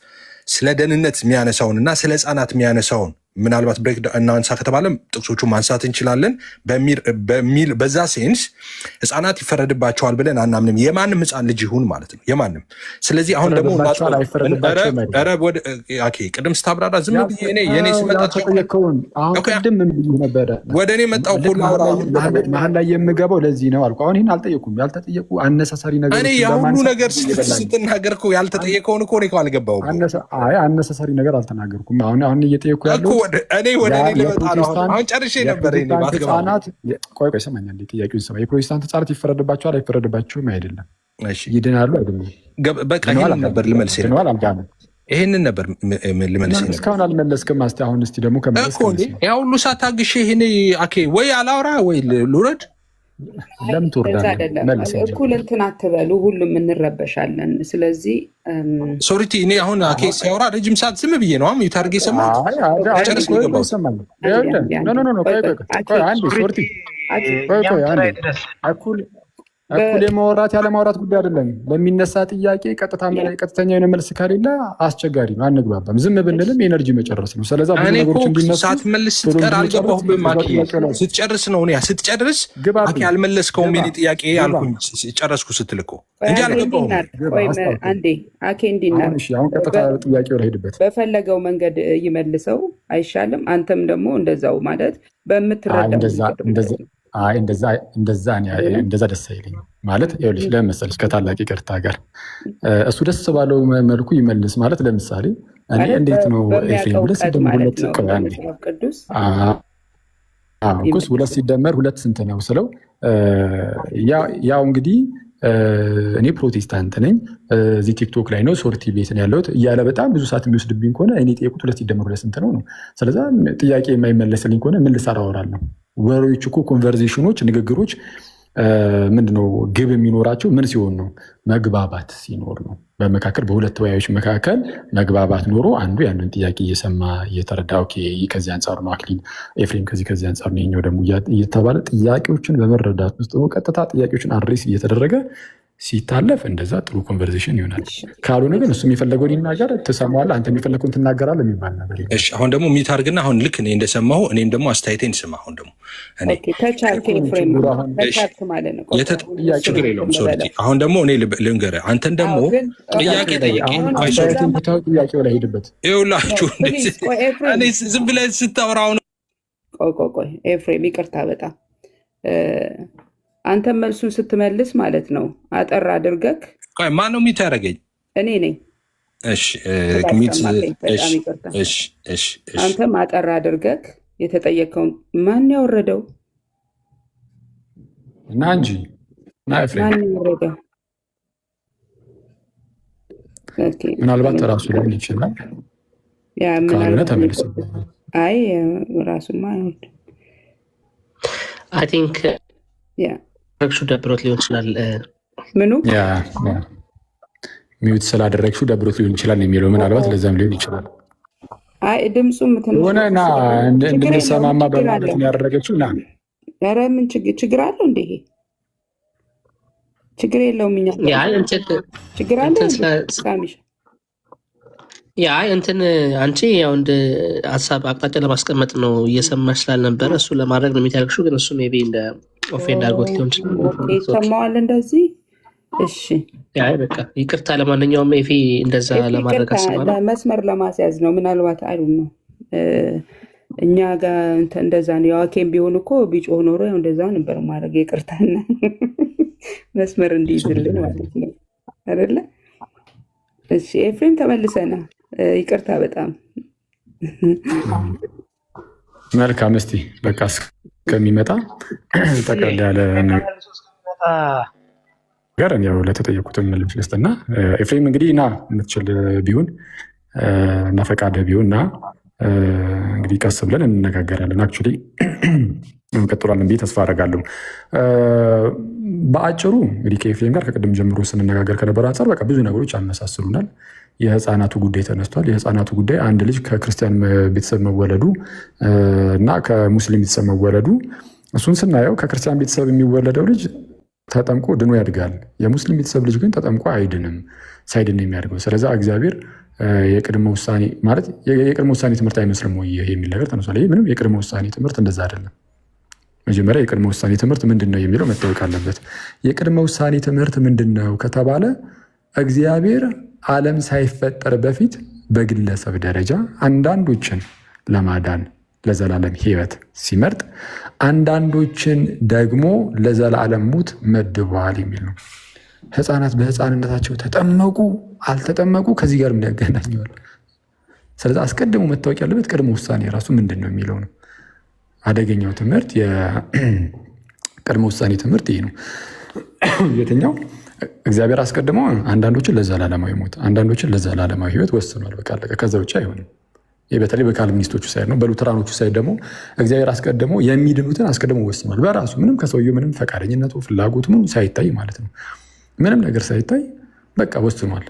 ስለ ደህንነት የሚያነሳውንና ስለ ህፃናት የሚያነሳውን ምናልባት ብሬክ እናንሳ ከተባለም ጥቅሶቹ ማንሳት እንችላለን። በዛ ሴንስ ህፃናት ይፈረድባቸዋል ብለን አናምንም። የማንም ህፃን ልጅ ይሁን ማለት ነው የማንም። ስለዚህ አሁን ደግሞ ቅድም ስታብራራ ዝም ብዬ የኔ ስመጣ ወደ እኔ መጣው መሀል ላይ የምገባው ለዚህ ነው አልኩ። አሁን ይህን አልጠየኩም። ያልተጠየቁ አነሳሳሪ ነገር እኔ የሁሉ ነገር ስትናገር እኮ ያልተጠየቀውን እኮ እኔ አልገባሁም። አነሳሳሪ ነገር አልተናገርኩም። አሁን እየጠየኩ ያለው እኔ ወደ እኔ ልመጣ ነው። አሁን ጨርሼ ነበር። ቆይ ሰማኝ አንዴ ጥያቄውን ሰማ። የፕሮቴስታንት ህፃናት ይፈረድባቸዋል አይፈረድባቸውም? አይደለም ይድናሉ አይደለም? በቃ ይሄንን ነበር ልመልስ። ይሄንን ነበር ልመልስ። እስካሁን አልመለስክም። አሁን እስኪ ደግሞ ከመለስክ ያ ሁሉ ሳታግሼ ይሄኔ ወይ አላውራ ወይ ልውረድ። ለምን ትወርዳለህ? እኩል እንትን አትበሉ። ሁሉም እንረበሻለን። ስለዚህ ሶሪቲ እኔ አሁን ሲያወራ ረጅም ሰዓት ዝም ብዬ ነው ታርጌ ጨርስ ነው የገባሁት። እኩል የማውራት ያለማውራት ጉዳይ አይደለም። ለሚነሳ ጥያቄ ቀጥተኛ የሆነ መልስ ከሌለ አስቸጋሪ ነው፣ አንግባባም። ዝም ብንልም ኤነርጂ መጨረስ ነው። ስለዛ ብዙ ነገሮች እንዲነሱ ሳትመልስ ስትቀር አልገባሁብህም። ስትጨርስ ነው ስትጨርስ አልመለስከውም የኔ ጥያቄ አልኩኝ ጨረስኩ ስትል እኮ እንጂ አልገባሁም። አሁን ቀጥታ ጥያቄው ላይ ሄድበት። በፈለገው መንገድ ይመልሰው አይሻልም? አንተም ደግሞ እንደዛው ማለት በምትረዳው እንደዛ ደስ አይለኝም። ማለት ይኸውልሽ ለምን መሰለሽ ከታላቅ ይቅርታ ጋር እሱ ደስ ባለው መልኩ ይመልስ ማለት ለምሳሌ እኔ እንዴት ነው ኤፍሬም ሁለት ሲደመር ሁለት ስንት ነው ስለው ያው እንግዲህ እኔ ፕሮቴስታንት ነኝ፣ እዚህ ቲክቶክ ላይ ነው ሶርቲ ቤት ነው ያለሁት እያለ በጣም ብዙ ሰዓት የሚወስድብኝ ከሆነ እኔ ጠየቁት 2 ሲደመር 2 ስንት ነው? ስለዛ ጥያቄ የማይመለስልኝ ከሆነ ምን ልሰራ አወራለሁ? ወሬዎች እኮ ኮንቨርሴሽኖች፣ ንግግሮች ምንድነው ግብ የሚኖራቸው ምን ሲሆን ነው? መግባባት ሲኖር ነው። በመካከል በሁለት ተወያዮች መካከል መግባባት ኖሮ አንዱ ያንን ጥያቄ እየሰማ እየተረዳ ኦኬ ከዚህ አንጻር ነው አክሊል ኤፍሬም ከዚህ አንጻር ነው ይኸኛው ደግሞ እየተባለ ጥያቄዎችን በመረዳት ውስጥ ቀጥታ ጥያቄዎችን አድሬስ እየተደረገ ሲታለፍ እንደዛ ጥሩ ኮንቨርሴሽን ይሆናል። ካልሆነ ግን እሱ የሚፈለገውን ይናገር፣ ትሰማዋለህ፣ አንተ የሚፈለገውን ትናገራለህ የሚባል ነገር። እሺ አሁን ደግሞ ሚት አድርግና አሁን ልክ እኔ እንደሰማሁ እኔም ደግሞ አስተያየቴን ስማ። አሁን ደግሞ ችግር የለውም ሶርቲ። አሁን ደግሞ እኔ ልንገርህ፣ አንተን ደግሞ ጥያቄ ጥያቄው ላይ ሄድበት። ይኸውላችሁ እኔ ዝም ብለህ ስታወራ አሁን ቆይ ኤፍሬም ይቅርታ በጣም አንተ መልሱን ስትመልስ ማለት ነው አጠር አድርገህ። ማን ነው ሚት ያደረገኝ? እኔ ነኝ። አንተም አጠር አድርገህ የተጠየቀውን ማን ያወረደው እና እንጂ ማን ያወረደው ምናልባት ራሱ ሊሆን ይችላል። ካልሆነ ተመልሶ አይ ራሱማ አይወድ አይ ቲንክ ረግሹ ደብሮት ሊሆን ይችላል። ምኑ ሚዩት ስላደረግሽው ደብሮት ሊሆን ይችላል የሚለው ምናልባት ለዛም ሊሆን ይችላል። አይ ድምፁም ሆነና እንድንሰማማ በማለት ነው ያደረገችው። ና ኧረ ምን ችግር አለው እንዴ? ይሄ ችግር የለውም። እኛ ችግር አለ ሳሚሽ እንትን አንቺ ያው እንደ ሀሳብ አቅጣጫ ለማስቀመጥ ነው እየሰማሽ ስላልነበረ እሱ ለማድረግ ነው የሚታረግሽው። ግን እሱ ሜይ ቢ እንደ ኦፌንድ አድርጎት ሊሆን ይችላል። ይሰማዋል እንደዚህ። እሺ በቃ ይቅርታ። ለማንኛውም ኤፊ እንደዛ ለማድረግ አስባለሁ፣ መስመር ለማስያዝ ነው ምናልባት አይሉ ነው እኛ ጋር እንደዛ ነው። ያው ኬም ቢሆን እኮ ቢጮህ ኖሮ ያው እንደዛ ነበር ማድረግ። ይቅርታና መስመር እንዲይዝልን ማለት ነው አይደለ? እሺ ኤፍሬም ተመልሰና ይቅርታ በጣም መልካም። እስቲ በቃ እስከሚመጣ ጠቅላላ ያለ ነገር ያው ለተጠየቁትን መልስ ልስጥና ኤፍሬም እንግዲህ ና የምትችል ቢሆን እና ፈቃድህ ቢሆን ና እንግዲህ ቀስ ብለን እንነጋገራለን። አክቹዋሊ እንቀጥላለን ብዬ ተስፋ አደርጋለሁ። በአጭሩ እንግዲህ ከኤፍሬም ጋር ከቅድም ጀምሮ ስንነጋገር ከነበረ አንጻር በቃ ብዙ ነገሮች ያመሳስሉናል። የህፃናቱ ጉዳይ ተነስቷል። የህፃናቱ ጉዳይ አንድ ልጅ ከክርስቲያን ቤተሰብ መወለዱ እና ከሙስሊም ቤተሰብ መወለዱ፣ እሱን ስናየው ከክርስቲያን ቤተሰብ የሚወለደው ልጅ ተጠምቆ ድኖ ያድጋል። የሙስሊም ቤተሰብ ልጅ ግን ተጠምቆ አይድንም፣ ሳይድን የሚያድገው። ስለዚ እግዚአብሔር የቅድመ ውሳኔ ማለት የቅድመ ውሳኔ ትምህርት አይመስልም ወይ የሚል ነገር ተነስቷል። ይህ ምንም የቅድመ ውሳኔ ትምህርት እንደዛ አይደለም። መጀመሪያ የቅድመ ውሳኔ ትምህርት ምንድን ነው የሚለው መታወቅ አለበት። የቅድመ ውሳኔ ትምህርት ምንድን ነው ከተባለ እግዚአብሔር ዓለም ሳይፈጠር በፊት በግለሰብ ደረጃ አንዳንዶችን ለማዳን ለዘላለም ሕይወት ሲመርጥ፣ አንዳንዶችን ደግሞ ለዘላለም ሞት መድቧል የሚል ነው። ህፃናት በህፃንነታቸው ተጠመቁ አልተጠመቁ ከዚህ ጋር ምን ያገናኘዋል? ስለዚህ አስቀድሞ መታወቅ ያለበት ቅድመ ውሳኔ ራሱ ምንድን ነው የሚለው ነው። አደገኛው ትምህርት የቅድመ ውሳኔ ትምህርት ይሄ ነው። የትኛው እግዚአብሔር አስቀድሞ አንዳንዶችን ለዘላለማዊ ሞት አንዳንዶችን ለዘላለማዊ ሕይወት ወስኗል። በቃ አለቀ። ከዛ ውጭ አይሆንም። ይህ በተለይ በካልቪኒስቶቹ ሳይድ ነው። በሉተራኖቹ ሳይድ ደግሞ እግዚአብሔር አስቀድሞ የሚድኑትን አስቀድሞ ወስኗል። በራሱ ምንም ከሰውየው ምንም ፈቃደኝነቱ ፍላጎቱ ምንም ሳይታይ ማለት ነው። ምንም ነገር ሳይታይ በቃ ወስኗል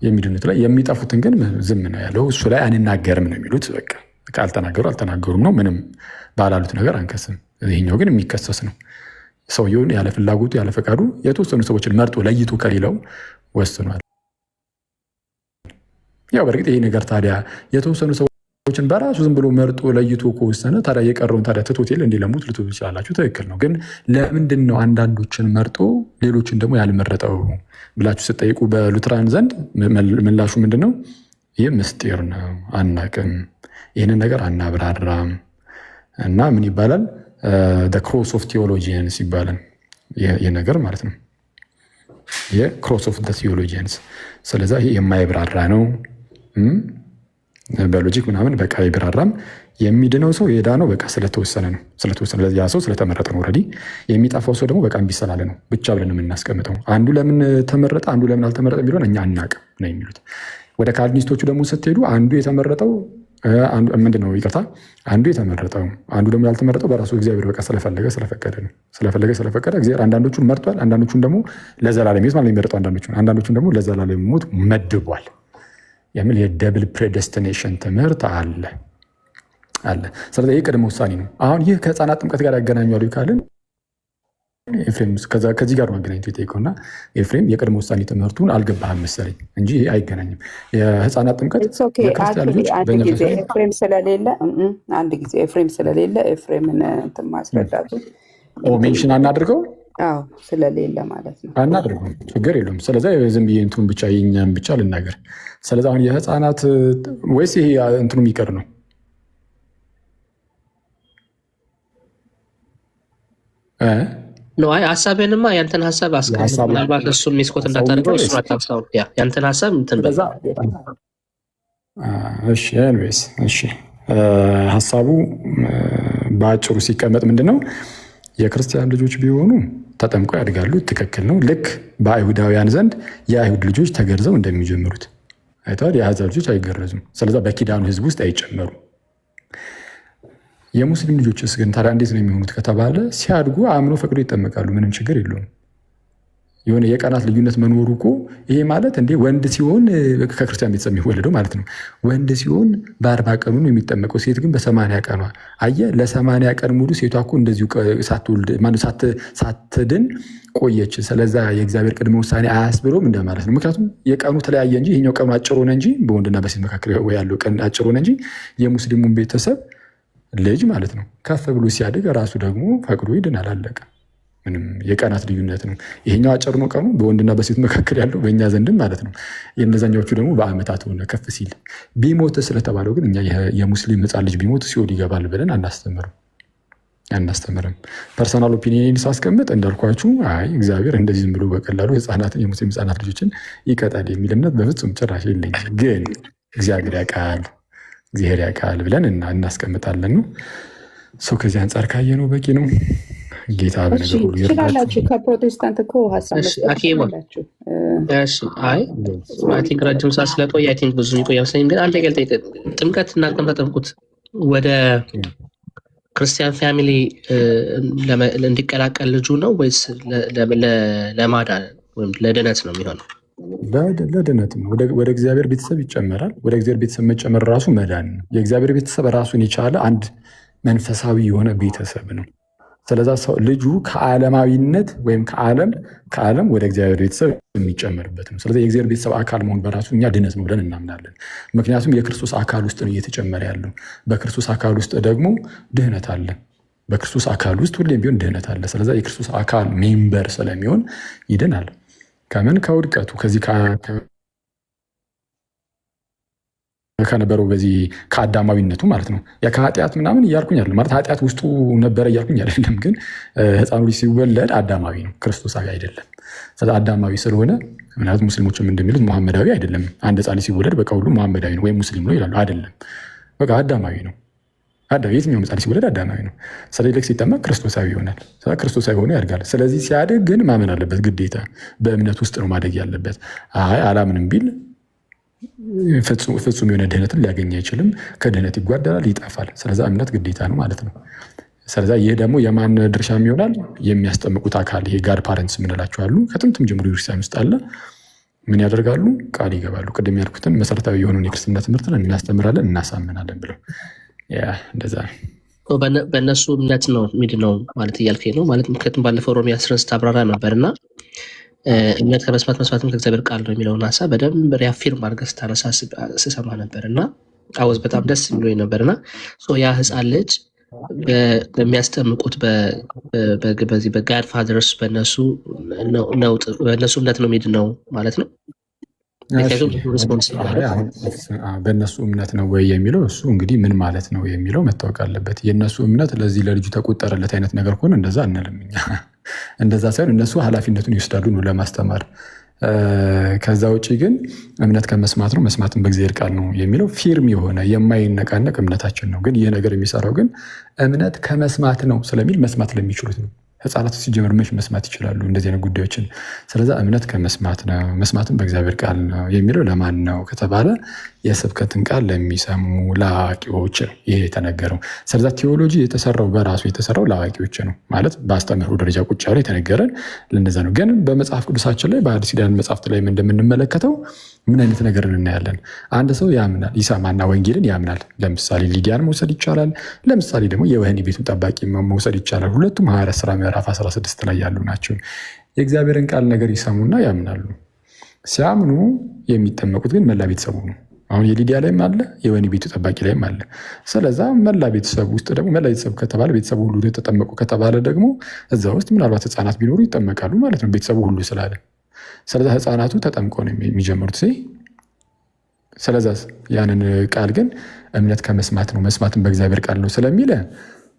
የሚድኑት ላይ። የሚጠፉትን ግን ዝም ነው ያለው። እሱ ላይ አንናገርም ነው የሚሉት። በቃ አልተናገሩም ነው። ምንም ባላሉት ነገር አንከስም። ይሄኛው ግን የሚከሰስ ነው። ሰውየውን ያለ ፍላጎቱ ያለ ፈቃዱ የተወሰኑ ሰዎችን መርጦ ለይቶ ከሌላው ወስኗል። ያው በእርግጥ ይሄ ነገር ታዲያ የተወሰኑ ሰዎችን በራሱ ዝም ብሎ መርጦ ለይቶ ከወሰነ ታዲያ የቀረውን ታዲያ ትቶት የለ እንዲ ለሞት ልትሉ ትችላላችሁ። ትክክል ነው። ግን ለምንድን ነው አንዳንዶችን መርጦ ሌሎችን ደግሞ ያልመረጠው ብላችሁ ስትጠይቁ በሉትራን ዘንድ ምላሹ ምንድን ነው? ይህ ምስጢር ነው፣ አናቅም፣ ይህንን ነገር አናብራራም እና ምን ይባላል ክሮስ ኦፍ ቴዎሎጂያንስ ይባላል። ይህ ነገር ማለት ነው የክሮስ ኦፍ ቴዎሎጂያንስ። ስለዛ ይህ የማይብራራ ነው። በሎጂክ ምናምን በቃ ይብራራም። የሚድነው ሰው የዳነው በቃ ስለተወሰነ ነው። ያ ሰው ስለተመረጠ ነው። ኦልሬዲ የሚጠፋው ሰው ደግሞ በቃ እምቢሰላለ ነው ብቻ ብለን የምናስቀምጠው። አንዱ ለምን ተመረጠ አንዱ ለምን አልተመረጠ የሚለውን እኛ አናውቅም ነው የሚሉት። ወደ ካልቪኒስቶቹ ደግሞ ስትሄዱ አንዱ የተመረጠው ምንድን ነው ይቅርታ፣ አንዱ የተመረጠው አንዱ ደግሞ ያልተመረጠው በራሱ እግዚአብሔር በቃ ስለፈለገ ስለፈቀደ ነው። ስለፈቀደ እግዚአብሔር አንዳንዶቹን መርጧል፣ አንዳንዶቹን ደግሞ ለዘላለም ሕይወት ማለት የሚመርጠው አንዳንዶቹን ደግሞ ለዘላለም ሞት መድቧል የሚል የደብል ፕሬደስቲኔሽን ትምህርት አለ። ስለዚህ ይህ ቅድመ ውሳኔ ነው። አሁን ይህ ከህፃናት ጥምቀት ጋር ያገናኛሉ ካልን ኤፍሬም ከዚህ ጋር ማገናኘቱ የጠየቀውና ኤፍሬም የቅድመ ውሳኔ ትምህርቱን አልገባህም መሰለኝ እንጂ ይሄ አይገናኝም። የህፃናት ጥምቀት የክርስቲያን ልጆች አንድ ጊዜ ኤፍሬም ስለሌለ ኤፍሬምን እንትን ማስረዳቱ ሜንሽን አናድርገው ስለሌለ ማለት ነው። አናድርገው ችግር የለውም። ስለዚ ዝም ብዬ እንትኑን ብቻ የኛን ብቻ ልናገር። ስለዚ አሁን የህፃናት ወይስ ይሄ እንትኑ የሚቀር ነው? አይ ሀሳብህንማ ያንተን ሀሳብ አስቀምጥ። ምናልባት እሱን ሚስኮት እንዳታደርገው እሱ አታብሳው። ያንተን ሀሳብ እንትን በዛ። እሺ ሀሳቡ በአጭሩ ሲቀመጥ ምንድን ነው? የክርስቲያን ልጆች ቢሆኑ ተጠምቀው ያድጋሉ። ትክክል ነው። ልክ በአይሁዳውያን ዘንድ የአይሁድ ልጆች ተገርዘው እንደሚጀምሩት አይተዋል። የአሕዛብ ልጆች አይገረዙም። ስለዛ በኪዳኑ ህዝብ ውስጥ አይጨመሩም። የሙስሊም ልጆችስ ግን ታዲያ እንዴት ነው የሚሆኑት ከተባለ ሲያድጉ አምኖ ፈቅዶ ይጠመቃሉ። ምንም ችግር የለውም። የሆነ የቀናት ልዩነት መኖሩ እኮ ይሄ ማለት እንዴ ወንድ ሲሆን ከክርስቲያን ቤተሰብ የሚወለደው ማለት ነው። ወንድ ሲሆን በ40 ቀኑ ነው የሚጠመቀው፣ ሴት ግን በ80 ቀኗ። አየህ ለ80 ቀን ሙሉ ሴቷ እኮ እንደዚሁ ሳትድን ቆየች። ስለዛ የእግዚአብሔር ቅድመ ውሳኔ አያስብለውም እንደማለት ነው። ምክንያቱም የቀኑ ተለያየ እንጂ ይሄኛው ቀኑ አጭር ሆነ እንጂ በወንድና በሴት መካከል ያለው ቀን አጭር ሆነ እንጂ የሙስሊሙን ቤተሰብ ልጅ ማለት ነው ከፍ ብሎ ሲያድግ ራሱ ደግሞ ፈቅዶ ይድናል። አለቀ። ምንም የቀናት ልዩነት ነው። ይሄኛው አጭር ነው ቀኑ በወንድና በሴት መካከል ያለው በእኛ ዘንድም ማለት ነው። የእነዛኛዎቹ ደግሞ በአመታት ሆነ ከፍ ሲል። ቢሞት ስለተባለው ግን እኛ የሙስሊም ህፃን ልጅ ቢሞት ሲኦል ይገባል ብለን አናስተምርም። ፐርሰናል ኦፒኒየን ሳስቀምጥ እንዳልኳችሁ አይ እግዚአብሔር እንደዚህ ዝም ብሎ በቀላሉ የሙስሊም ህፃናት ልጆችን ይቀጣል የሚል እምነት በፍጹም ጭራሽ የለኝም። ግን እግዚአብሔር ያውቃል ብለን እናስቀምጣለን ነው ሰው። ከዚህ አንጻር ካየነው በቂ ነው። ጌታ በነገር ሁሉ ይችላላችሁ። ከፕሮቴስታንት እኮ ሀሳብ ቲንክ ረጅም ሰዓት ስለቆየ አይ ቲንክ ብዙ የሚቆይ አይመስለኝም። ግን አንድ ነገር ልጠይቅህ። ጥምቀት እናንተም ተጠምቁት ወደ ክርስቲያን ፋሚሊ እንዲቀላቀል ልጁ ነው ወይስ ለማዳን ወይም ለድነት ነው የሚሆነው? ለድነት ነው። ወደ እግዚአብሔር ቤተሰብ ይጨመራል። ወደ እግዚአብሔር ቤተሰብ መጨመር ራሱ መዳን ነው። የእግዚአብሔር ቤተሰብ ራሱን የቻለ አንድ መንፈሳዊ የሆነ ቤተሰብ ነው። ስለዛ ሰው ልጁ ከዓለማዊነት ወይም ከዓለም ወደ እግዚአብሔር ቤተሰብ የሚጨመርበት ነው። ስለዚህ የእግዚአብሔር ቤተሰብ አካል መሆን በራሱ እኛ ድነት ነው ብለን እናምናለን። ምክንያቱም የክርስቶስ አካል ውስጥ ነው እየተጨመረ ያለው። በክርስቶስ አካል ውስጥ ደግሞ ድህነት አለ። በክርስቶስ አካል ውስጥ ሁሌም ቢሆን ድህነት አለ። ስለዛ የክርስቶስ አካል ሜምበር ስለሚሆን ይድናል። ከምን ከውድቀቱ ከዚህ ከነበረው በዚህ ከአዳማዊነቱ ማለት ነው። ከኃጢአት ምናምን እያልኩኝ አይደለም ማለት ኃጢአት ውስጡ ነበረ እያልኩኝ አይደለም። ግን ህፃኑ ልጅ ሲወለድ አዳማዊ ነው፣ ክርስቶሳዊ አይደለም። አዳማዊ ስለሆነ ምክንያቱም ሙስሊሞችም እንደሚሉት መሐመዳዊ አይደለም። አንድ ህፃን ልጅ ሲወለድ በቃ ሁሉ መሐመዳዊ ነው ወይም ሙስሊም ነው ይላሉ። አይደለም፣ በቃ አዳማዊ ነው። የትኛውም ህፃን ሲወለድ አዳማዊ ነው። ስለዚህ ልክ ሲጠመቅ ክርስቶሳዊ ይሆናል። ክርስቶሳዊ ሆኖ ያድጋል። ስለዚህ ሲያድግ ግን ማመን አለበት ግዴታ። በእምነት ውስጥ ነው ማደግ ያለበት። አይ አላምንም ቢል ፍጹም የሆነ ድህነትን ሊያገኝ አይችልም። ከድህነት ይጓደላል፣ ይጠፋል። ስለዛ እምነት ግዴታ ነው ማለት ነው። ስለዛ ይህ ደግሞ የማን ድርሻ ይሆናል? የሚያስጠምቁት አካል ይሄ ጋድ ፓረንትስ የምንላቸው አሉ። ከጥንትም ጀምሮ ክርስቲያን ውስጥ አለ። ምን ያደርጋሉ? ቃል ይገባሉ። ቅድም ያልኩትን መሰረታዊ የሆነውን የክርስትና ትምህርትን እናስተምራለን፣ እናሳምናለን ብለው እንደዛ ነው። በእነሱ እምነት ነው ምንድነው ማለት እያልከኝ ነው ማለት። ምክንያቱም ባለፈው ሮሜ 10 ስታብራራ ነበርና እምነት ከመስማት መስማትም ከእግዚአብሔር ቃል ነው የሚለውን ሀሳብ በደንብ ሪአፊርም አድርገህ ስታነሳ ስሰማ ነበር እና አወዝ በጣም ደስ ብሎኝ ነበርና ያ ህፃን ልጅ በሚያስጠምቁት በዚህ በጋድ ፋዘርስ በእነሱ እምነት ነው ሚድ ነው ማለት ነው። በእነሱ እምነት ነው ወይ የሚለው እሱ እንግዲህ ምን ማለት ነው የሚለው መታወቅ አለበት። የእነሱ እምነት ለዚህ ለልጁ ተቆጠረለት አይነት ነገር ከሆነ እንደዛ አንልም እኛ። እንደዛ ሳይሆን እነሱ ኃላፊነቱን ይወስዳሉ ነው ለማስተማር። ከዛ ውጭ ግን እምነት ከመስማት ነው፣ መስማትን በእግዚአብሔር ቃል ነው የሚለው ፊርም የሆነ የማይነቃነቅ እምነታችን ነው። ግን ይህ ነገር የሚሰራው ግን እምነት ከመስማት ነው ስለሚል መስማት ለሚችሉት ነው። ህፃናት ሲጀምር መች መስማት ይችላሉ እንደዚህ አይነት ጉዳዮችን? ስለዛ እምነት ከመስማት ነው፣ መስማትም በእግዚአብሔር ቃል ነው የሚለው ለማን ነው ከተባለ የስብከትን ቃል ለሚሰሙ ለአዋቂዎች ነው ይሄ የተነገረው። ስለዛ ቴዎሎጂ የተሰራው በራሱ የተሰራው ለአዋቂዎች ነው ማለት በአስተምህሮ ደረጃ ቁጭ ያለው የተነገረን ለነዛ ነው። ግን በመጽሐፍ ቅዱሳችን ላይ በአዲስ ኪዳን መጽሐፍት ላይ እንደምንመለከተው ምን አይነት ነገር እናያለን? አንድ ሰው ያምናል፣ ይሰማና ወንጌልን ያምናል። ለምሳሌ ሊዲያን መውሰድ ይቻላል። ለምሳሌ ደግሞ የወህኒ ቤቱን ጠባቂ መውሰድ ይቻላል። ሁለቱም ሐዋርያት ሥራ ምዕራፍ 16 ላይ ያሉ ናቸው። የእግዚአብሔርን ቃል ነገር ይሰሙና ያምናሉ። ሲያምኑ የሚጠመቁት ግን መላ ቤተሰቡ ነው። አሁን የሊዲያ ላይም አለ፣ የወህኒ ቤቱ ጠባቂ ላይም አለ። ስለዛ መላ ቤተሰብ ውስጥ ደግሞ መላ ቤተሰብ ከተባለ ቤተሰቡ ሁሉ ተጠመቁ ከተባለ ደግሞ እዛ ውስጥ ምናልባት ህፃናት ቢኖሩ ይጠመቃሉ ማለት ነው፣ ቤተሰቡ ሁሉ ስላለ። ስለዛ ህፃናቱ ተጠምቀው ነው የሚጀምሩት። ስለዛ ያንን ቃል ግን እምነት ከመስማት ነው፣ መስማትን በእግዚአብሔር ቃል ነው ስለሚለ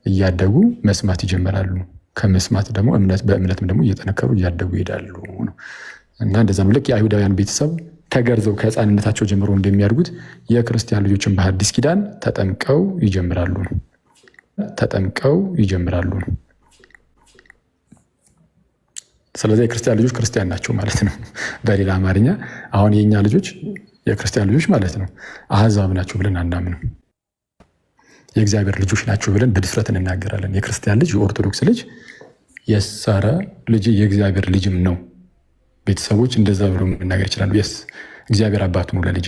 እያደጉ መስማት ይጀምራሉ። ከመስማት ደግሞ እምነት፣ በእምነትም ደግሞ እየጠነከሩ እያደጉ ይሄዳሉ ነው። እና እንደዛ ነው። ልክ የአይሁዳውያን ቤተሰብ ተገርዘው ከህፃንነታቸው ጀምሮ እንደሚያድጉት የክርስቲያን ልጆችን በሐዲስ ኪዳን ተጠምቀው ይጀምራሉ ነው። ስለዚህ የክርስቲያን ልጆች ክርስቲያን ናቸው ማለት ነው። በሌላ አማርኛ አሁን የእኛ ልጆች የክርስቲያን ልጆች ማለት ነው። አህዛብ ናቸው ብለን አናምንም። የእግዚአብሔር ልጆች ናቸው ብለን በድፍረት እንናገራለን። የክርስቲያን ልጅ የኦርቶዶክስ ልጅ የሰረ ልጅ የእግዚአብሔር ልጅም ነው። ቤተሰቦች እንደዛ ብለው መናገር ይችላሉ። የስ እግዚአብሔር አባቱ ነው ለልጄ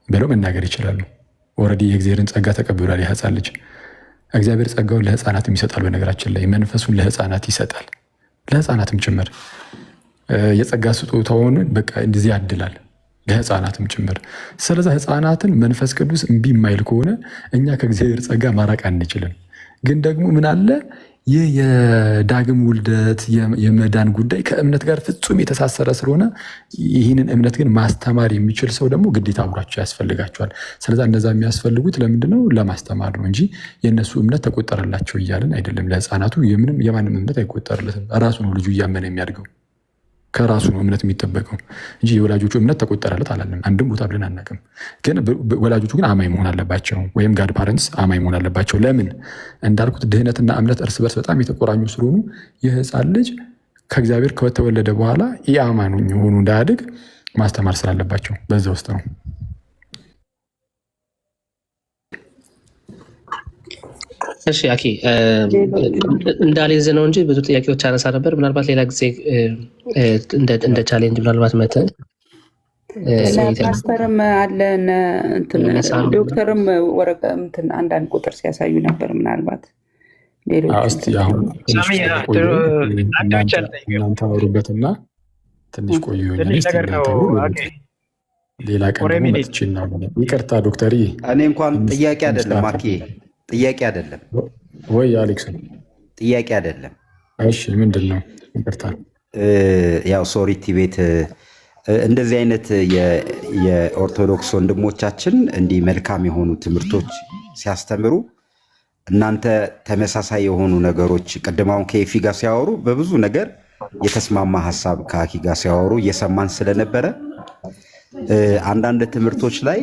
ብለው መናገር ይችላሉ። ኦልሬዲ የእግዚአብሔርን ጸጋ ተቀብሏል የህፃን ልጅ። እግዚአብሔር ጸጋውን ለህፃናትም ይሰጣል። በነገራችን ላይ መንፈሱን ለህፃናት ይሰጣል፣ ለህፃናትም ጭምር የጸጋ ስጦታውን በቃ እንደዚህ ያድላል ለህፃናትም ጭምር። ስለዛ ህፃናትን መንፈስ ቅዱስ እምቢ የማይል ከሆነ እኛ ከእግዚአብሔር ጸጋ ማራቅ አንችልም። ግን ደግሞ ምን አለ ይህ የዳግም ውልደት የመዳን ጉዳይ ከእምነት ጋር ፍጹም የተሳሰረ ስለሆነ ይህንን እምነት ግን ማስተማር የሚችል ሰው ደግሞ ግዴታ አብሯቸው ያስፈልጋቸዋል። ስለዛ እነዛ የሚያስፈልጉት ለምንድነው? ለማስተማር ነው እንጂ የእነሱ እምነት ተቆጠረላቸው እያለን አይደለም። ለህፃናቱ የማንም እምነት አይቆጠርለትም። ራሱ ነው ልጁ እያመነ የሚያድገው፣ ከራሱ ነው እምነት የሚጠበቀው እንጂ የወላጆቹ እምነት ተቆጠረለት አላለም። አንድም ቦታ ብለን አናውቅም። ግን ወላጆቹ ግን አማኝ መሆን አለባቸው፣ ወይም ጋድ ፓረንትስ አማኝ መሆን አለባቸው። ለምን እንዳልኩት ድህነትና እምነት እርስ በርስ በጣም የተቆራኙ ስለሆኑ የህፃን ልጅ ከእግዚአብሔር ከተወለደ በኋላ የአማኑኝ ሆኑ እንዳያድግ ማስተማር ስላለባቸው በዛ ውስጥ ነው። እሺ አኪ እንዳልይዝ ነው እንጂ ብዙ ጥያቄዎች አነሳ ነበር። ምናልባት ሌላ ጊዜ እንደ ቻሌንጅ ምናልባት መተን ፓስተርም አለ ዶክተርም ወረቀ እንትን አንዳንድ ቁጥር ሲያሳዩ ነበር። ምናልባት ሌሎች እናንተ አወሩበትና ትንሽ ቆዩ። ሌላ ቀን ደግሞ መጥቼ እናገናኝ። ይቅርታ ዶክተር፣ እኔ እንኳን ጥያቄ አይደለም አኬ፣ ጥያቄ አይደለም ወይ አሌክስ፣ ጥያቄ አይደለም። እሺ ምንድን ነው? ይቅርታ። ያው ሶሪቲ ቤት እንደዚህ አይነት የኦርቶዶክስ ወንድሞቻችን እንዲህ መልካም የሆኑ ትምህርቶች ሲያስተምሩ እናንተ ተመሳሳይ የሆኑ ነገሮች ቅድማውን ከኤፊ ጋር ሲያወሩ በብዙ ነገር የተስማማ ሀሳብ ከአኪ ጋር ሲያወሩ እየሰማን ስለነበረ አንዳንድ ትምህርቶች ላይ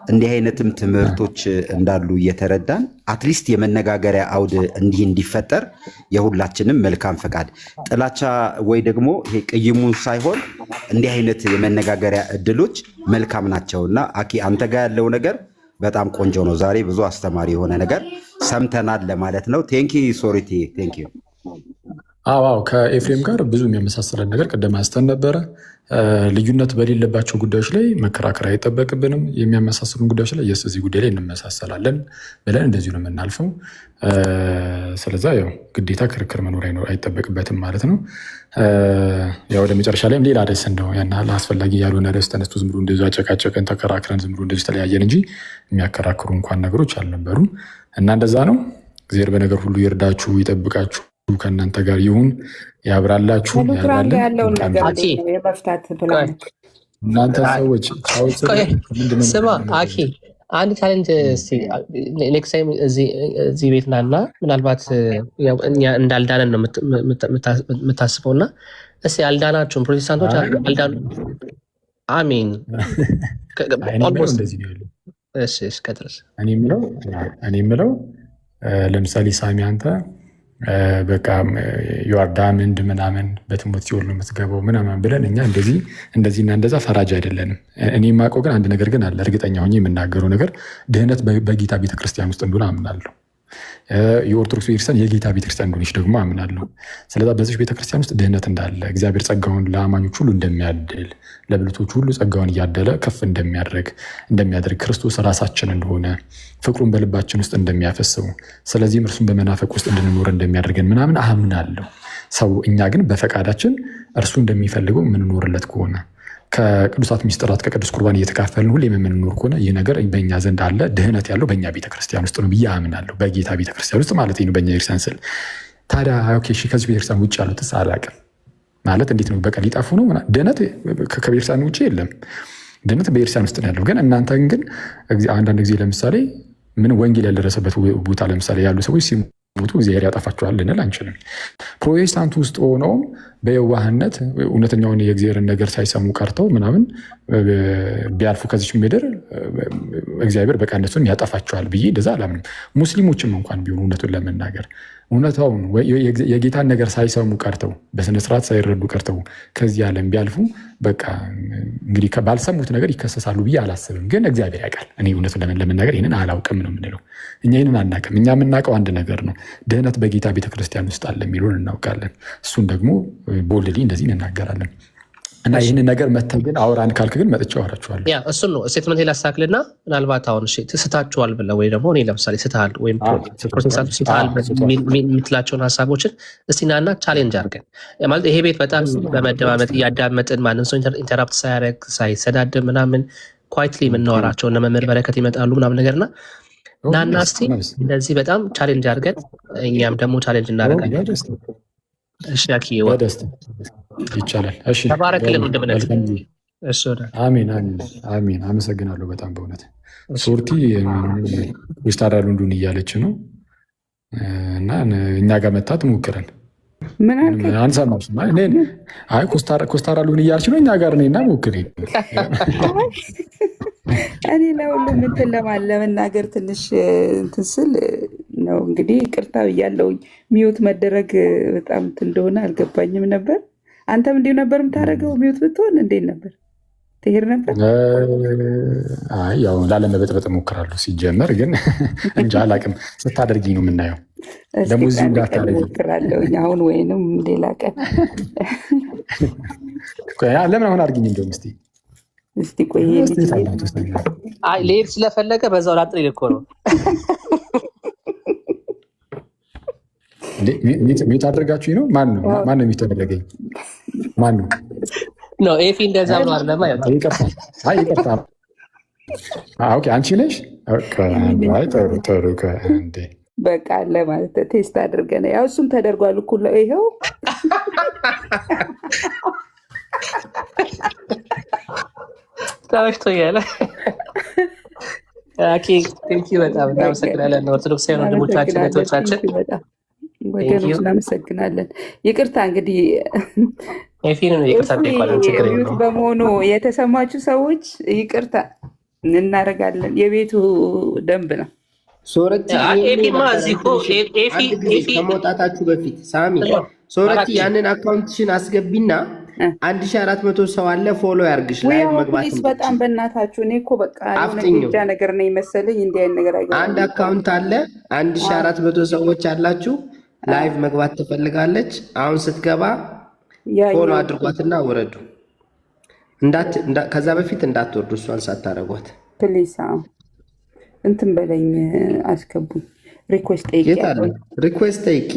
እንዲህ አይነትም ትምህርቶች እንዳሉ እየተረዳን አትሊስት የመነጋገሪያ አውድ እንዲህ እንዲፈጠር የሁላችንም መልካም ፈቃድ፣ ጥላቻ ወይ ደግሞ ይሄ ቅይሙን ሳይሆን እንዲህ አይነት የመነጋገሪያ እድሎች መልካም ናቸውና አኪ አንተ ጋር ያለው ነገር በጣም ቆንጆ ነው። ዛሬ ብዙ አስተማሪ የሆነ ነገር ሰምተናል ለማለት ነው። ቴንኪ ሶሪቲ ቴንኪ። አዎ ከኤፍሬም ጋር ብዙ የሚያመሳሰለን ነገር ቅድም አንስተን ነበረ። ልዩነት በሌለባቸው ጉዳዮች ላይ መከራከር አይጠበቅብንም። የሚያመሳስሉን ጉዳዮች ላይ እዚህ ጉዳይ ላይ እንመሳሰላለን ብለን እንደዚሁ ነው የምናልፈው። ስለዛ ያው ግዴታ ክርክር መኖር አይጠበቅበትም ማለት ነው። ያው ወደ መጨረሻ ላይም ሌላ ርዕስ እንደው ያን አስፈላጊ ያልሆነ ርዕስ ተነስቶ ዝም ብሎ እንደዚሁ አጨቃጨቀን ተከራክረን ዝም ብሎ እንደዚሁ ተለያየን እንጂ የሚያከራክሩ እንኳን ነገሮች አልነበሩም እና እንደዛ ነው። እግዚአብሔር በነገር ሁሉ ይርዳችሁ፣ ይጠብቃችሁ፣ ከእናንተ ጋር ይሁን፣ ያብራላችሁ። ያለውን ነገር የመፍታት ፕላን እናንተ ሰዎች ስማ አኪ አንድ ቻሌንጅ ኔክስት ታይም እዚህ ቤት ናና ምናልባት እኛ እንዳልዳነን ነው የምታስበው እና እስኪ አልዳናችሁም ፕሮቴስታንቶች አልዳኑ። አሜን። እንደዚህ ነው ያለው። እሺ ቀጥል። እኔ የምለው ለምሳሌ ሳሚ አንተ በቃ ዮርዳምንድ ምናምን በትምህርት ሲወል ነው የምትገባው ምናምን ብለን እኛ እንደዚህና እንደዛ ፈራጅ አይደለንም። እኔ የማውቀው ግን አንድ ነገር ግን አለ፣ እርግጠኛ ሆኜ የምናገረው ነገር ድህነት በጌታ ቤተክርስቲያን ውስጥ እንደሆነ አምናለሁ። የኦርቶዶክስ ቤተክርስቲያን የጌታ ቤተክርስቲያን እንደሆነች ደግሞ አምናለሁ። ስለዛ በዚህ ቤተክርስቲያን ውስጥ ድህነት እንዳለ፣ እግዚአብሔር ጸጋውን ለአማኞች ሁሉ እንደሚያድል፣ ለብልቶች ሁሉ ጸጋውን እያደለ ከፍ እንደሚያደርግ ክርስቶስ ራሳችን እንደሆነ ፍቅሩን በልባችን ውስጥ እንደሚያፈሰው፣ ስለዚህም እርሱን በመናፈቅ ውስጥ እንድንኖር እንደሚያደርገን ምናምን አምናለሁ። እኛ ግን በፈቃዳችን እርሱ እንደሚፈልገው የምንኖርለት ከሆነ ከቅዱሳት ሚስጥራት ከቅዱስ ቁርባን እየተካፈልን ሁሌ የምንኖር ከሆነ ይህ ነገር በእኛ ዘንድ አለ። ድህነት ያለው በእኛ ቤተክርስቲያን ውስጥ ነው ብዬ አምናለሁ። በጌታ ቤተክርስቲያን ውስጥ ማለት ነው፣ በእኛ ቤተክርስቲያን ስል ታዲያ ከዚህ ቤተክርስቲያን ውጭ ያሉትስ አላውቅም ማለት እንዴት ነው? በቃ ሊጠፉ ነው? ድህነት ከቤተክርስቲያን ውጭ የለም። ድህነት በቤተክርስቲያን ውስጥ ነው ያለው። ግን እናንተ ግን አንዳንድ ጊዜ ለምሳሌ ምን ወንጌል ያልደረሰበት ቦታ ለምሳሌ ያሉ ሰዎች ሲሞቱ እግዚአብሔር ያጠፋቸዋል ልንል አንችልም። ፕሮቴስታንት ውስጥ ሆነውም በየዋህነት እውነተኛውን የእግዚአብሔርን ነገር ሳይሰሙ ቀርተው ምናምን ቢያልፉ ከዚች ምድር እግዚአብሔር በቃ እነሱን ያጠፋቸዋል ብዬ እንደዛ አላምንም። ሙስሊሞችም እንኳን ቢሆኑ እውነቱን ለመናገር እውነታውን የጌታን ነገር ሳይሰሙ ቀርተው በስነስርዓት ሳይረዱ ቀርተው ከዚህ ዓለም ቢያልፉ በቃ እንግዲህ ባልሰሙት ነገር ይከሰሳሉ ብዬ አላስብም። ግን እግዚአብሔር ያውቃል። እኔ እውነቱን ለመናገር ይህንን አላውቅም ነው የምንለው። እኛ ይህንን አናውቅም። እኛ የምናውቀው አንድ ነገር ነው፣ ድህነት በጌታ ቤተክርስቲያን ውስጥ አለ የሚለውን እናውቃለን። እሱን ደግሞ ቦልድሊ እንደዚህ እንናገራለን። እና ይህንን ነገር መተህ ግን አውራን ካልክ ግን መጥቼ አወራችኋለሁ። ያ እሱን ነው ስቴትመንት ላሳክልና ምናልባት አሁን ስታችኋል ብለህ ወይ ደግሞ እኔ ለምሳሌ ስትሃል ወይም ፕሮቴስታንቱ ስትሃል የምትላቸውን ሀሳቦችን እስቲ ናና ቻሌንጅ አድርገን ማለት ይሄ ቤት በጣም በመደማመጥ እያዳመጥን ማንም ሰው ኢንተራፕት ሳያደርግ ሳይሰዳድብ ምናምን ኳይትሊ የምናወራቸው እነ መምህር በረከት ይመጣሉ ምናምን ነገርና ናና እስቲ እንደዚህ በጣም ቻሌንጅ አድርገን እኛም ደግሞ ቻሌንጅ እናደርጋለን። እሺ ይቻላል። እሺ ተባረክልን ወንድምነት። አሜን አሜን። አመሰግናለሁ በጣም በእውነት ሶርቲ ውስታራ ሉንዱን እያለች ነው እና እኛ ጋር መታ ትሞክረን አንሰማሽ። አይ ኮስታራ ሉን እያለች ነው እኛ ጋር ነና ሞክሬ እኔ ለሁሉም እንትን ለመናገር ትንሽ እንትን ስል ነው እንግዲህ ቅርታ ብያለሁኝ። ሚዩት መደረግ በጣም እንትን እንደሆነ አልገባኝም ነበር። አንተም እንዲሁ ነበር የምታደርገው? ሚዩት ብትሆን እንዴት ነበር ትሄድ ነበር? አይ ያው ላለመበጥበጥ እሞክራለሁ ሲጀመር፣ ግን እንጃ አላውቅም። ስታደርጊ ነው የምናየው። ደግሞ እዚሁ እንዳታደርጊ እሞክራለሁ አሁን ወይንም ሌላ ቀን። ለምን አሁን አድርጊኝ እንደውም እስቲ ቆይ ልሄድ ስለፈለገ በዛው ላጥር እኮ ነው። ሚዩት አድርጋችሁኝ ነው? ማን ነው ሚዩት ያደረገኝ? ማን ነው? ኤፊ እንደዛ ብሎ አለማ። ይቅርታ። ኦኬ አንቺ ነሽ? ጥሩ እንዴ በቃ አለ ማለት ቴስት አድርገን ያው እሱም ተደርጓል እኮ ይኸው ታውሽቶኛል። በጣም እናመሰግናለን። ኦርቶዶክሳውያን ወንድሞቻችን እህቶቻችን ወገኖች እናመሰግናለን። ይቅርታ እንግዲህ ሚዩት በመሆኑ የተሰማችሁ ሰዎች ይቅርታ እናደርጋለን። የቤቱ ደንብ ነው። ከመውጣታችሁ በፊት ሳሚ ሶረቲ ያንን አካውንትሽን አስገቢና 1400 ሰው አለ ፎሎ ያርግሽ። ላይቭ መግባት በጣም በእናታችሁ እኔ እኮ በቃ ብቻ ነገር ነው የመሰለኝ። እንዲህ አይነት ነገር አይገባም። አንድ አካውንት አለ 1400 ሰዎች አላችሁ። ላይቭ መግባት ትፈልጋለች። አሁን ስትገባ ፎሎ አድርጓትና ወረዱ። ከዛ በፊት እንዳትወርዱ እሷን ሳታረጓት ፕሊስ። እንትን በለኝ አስገቡኝ። ሪኩዌስት ጠይቂ። ሪኩዌስት ጠይቂ።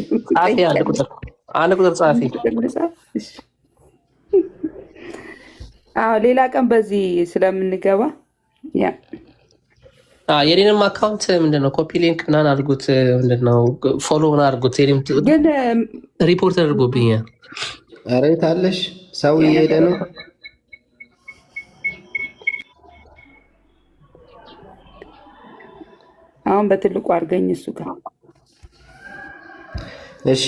አንድ ቁጥር ጻፊ። ሌላ ቀን በዚህ ስለምንገባ የኔንም አካውንት ምንድነው ኮፒ ሊንክ ምናምን አድርጉት። ምንድነው ፎሎ ምናምን አድርጉት። ግን ሪፖርት አድርጎብኛል። ኧረ የት አለሽ? ሰው እየሄደ ነው። አሁን በትልቁ አድርገኝ እሱ ጋር። እሺ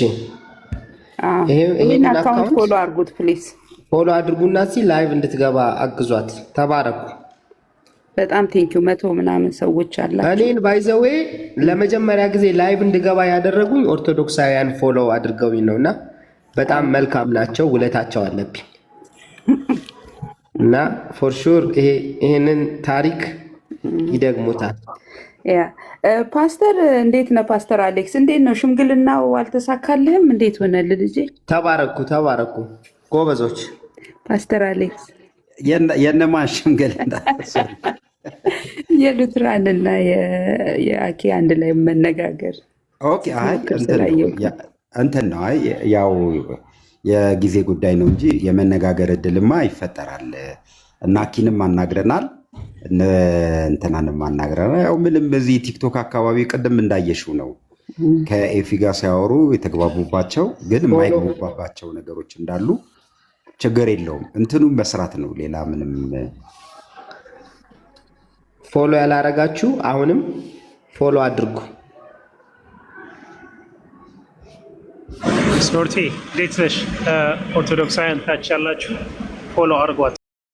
ይሄን አካውንት ፎሎ አድርጉት ፕሊዝ። ፎሎ አድርጉና ላይቭ እንድትገባ አግዟት። ተባረኩ። በጣም ቴንኪው። 100 ምናምን ሰዎች አላችሁ። እኔን ባይዘዌ ለመጀመሪያ ጊዜ ላይቭ እንድገባ ያደረጉኝ ኦርቶዶክሳውያን ፎሎ አድርገውኝ ነውና በጣም መልካም ናቸው። ውለታቸው አለብኝ እና ፎር ሹር ይሄንን ታሪክ ይደግሙታል። ያ ፓስተር እንዴት ነው? ፓስተር አሌክስ እንዴት ነው? ሽምግልናው አልተሳካልህም? እንዴት ሆነል ልጄ? ተባረኩ ጎበዞች። ፓስተር አሌክስ የነማን ሽምግልና? የሉትራንና የአኬ አንድ ላይ መነጋገር። ኦኬ እንትን ነው። ያው የጊዜ ጉዳይ ነው እንጂ የመነጋገር እድልማ ይፈጠራል። እና አኪንም አናግረናል፣ እንትናንም አናግረናል። ያው ምንም በዚህ ቲክቶክ አካባቢ ቅድም እንዳየሽው ነው ከኤፊ ጋር ሲያወሩ የተግባቡባቸው ግን የማይግባባቸው ነገሮች እንዳሉ ችግር የለውም። እንትኑም መስራት ነው። ሌላ ምንም። ፎሎ ያላረጋችሁ አሁንም ፎሎ አድርጉ። ሶርቲ እንዴት ነሽ? ኦርቶዶክሳውያን ታች ያላችሁ ፎሎ አድርጓት።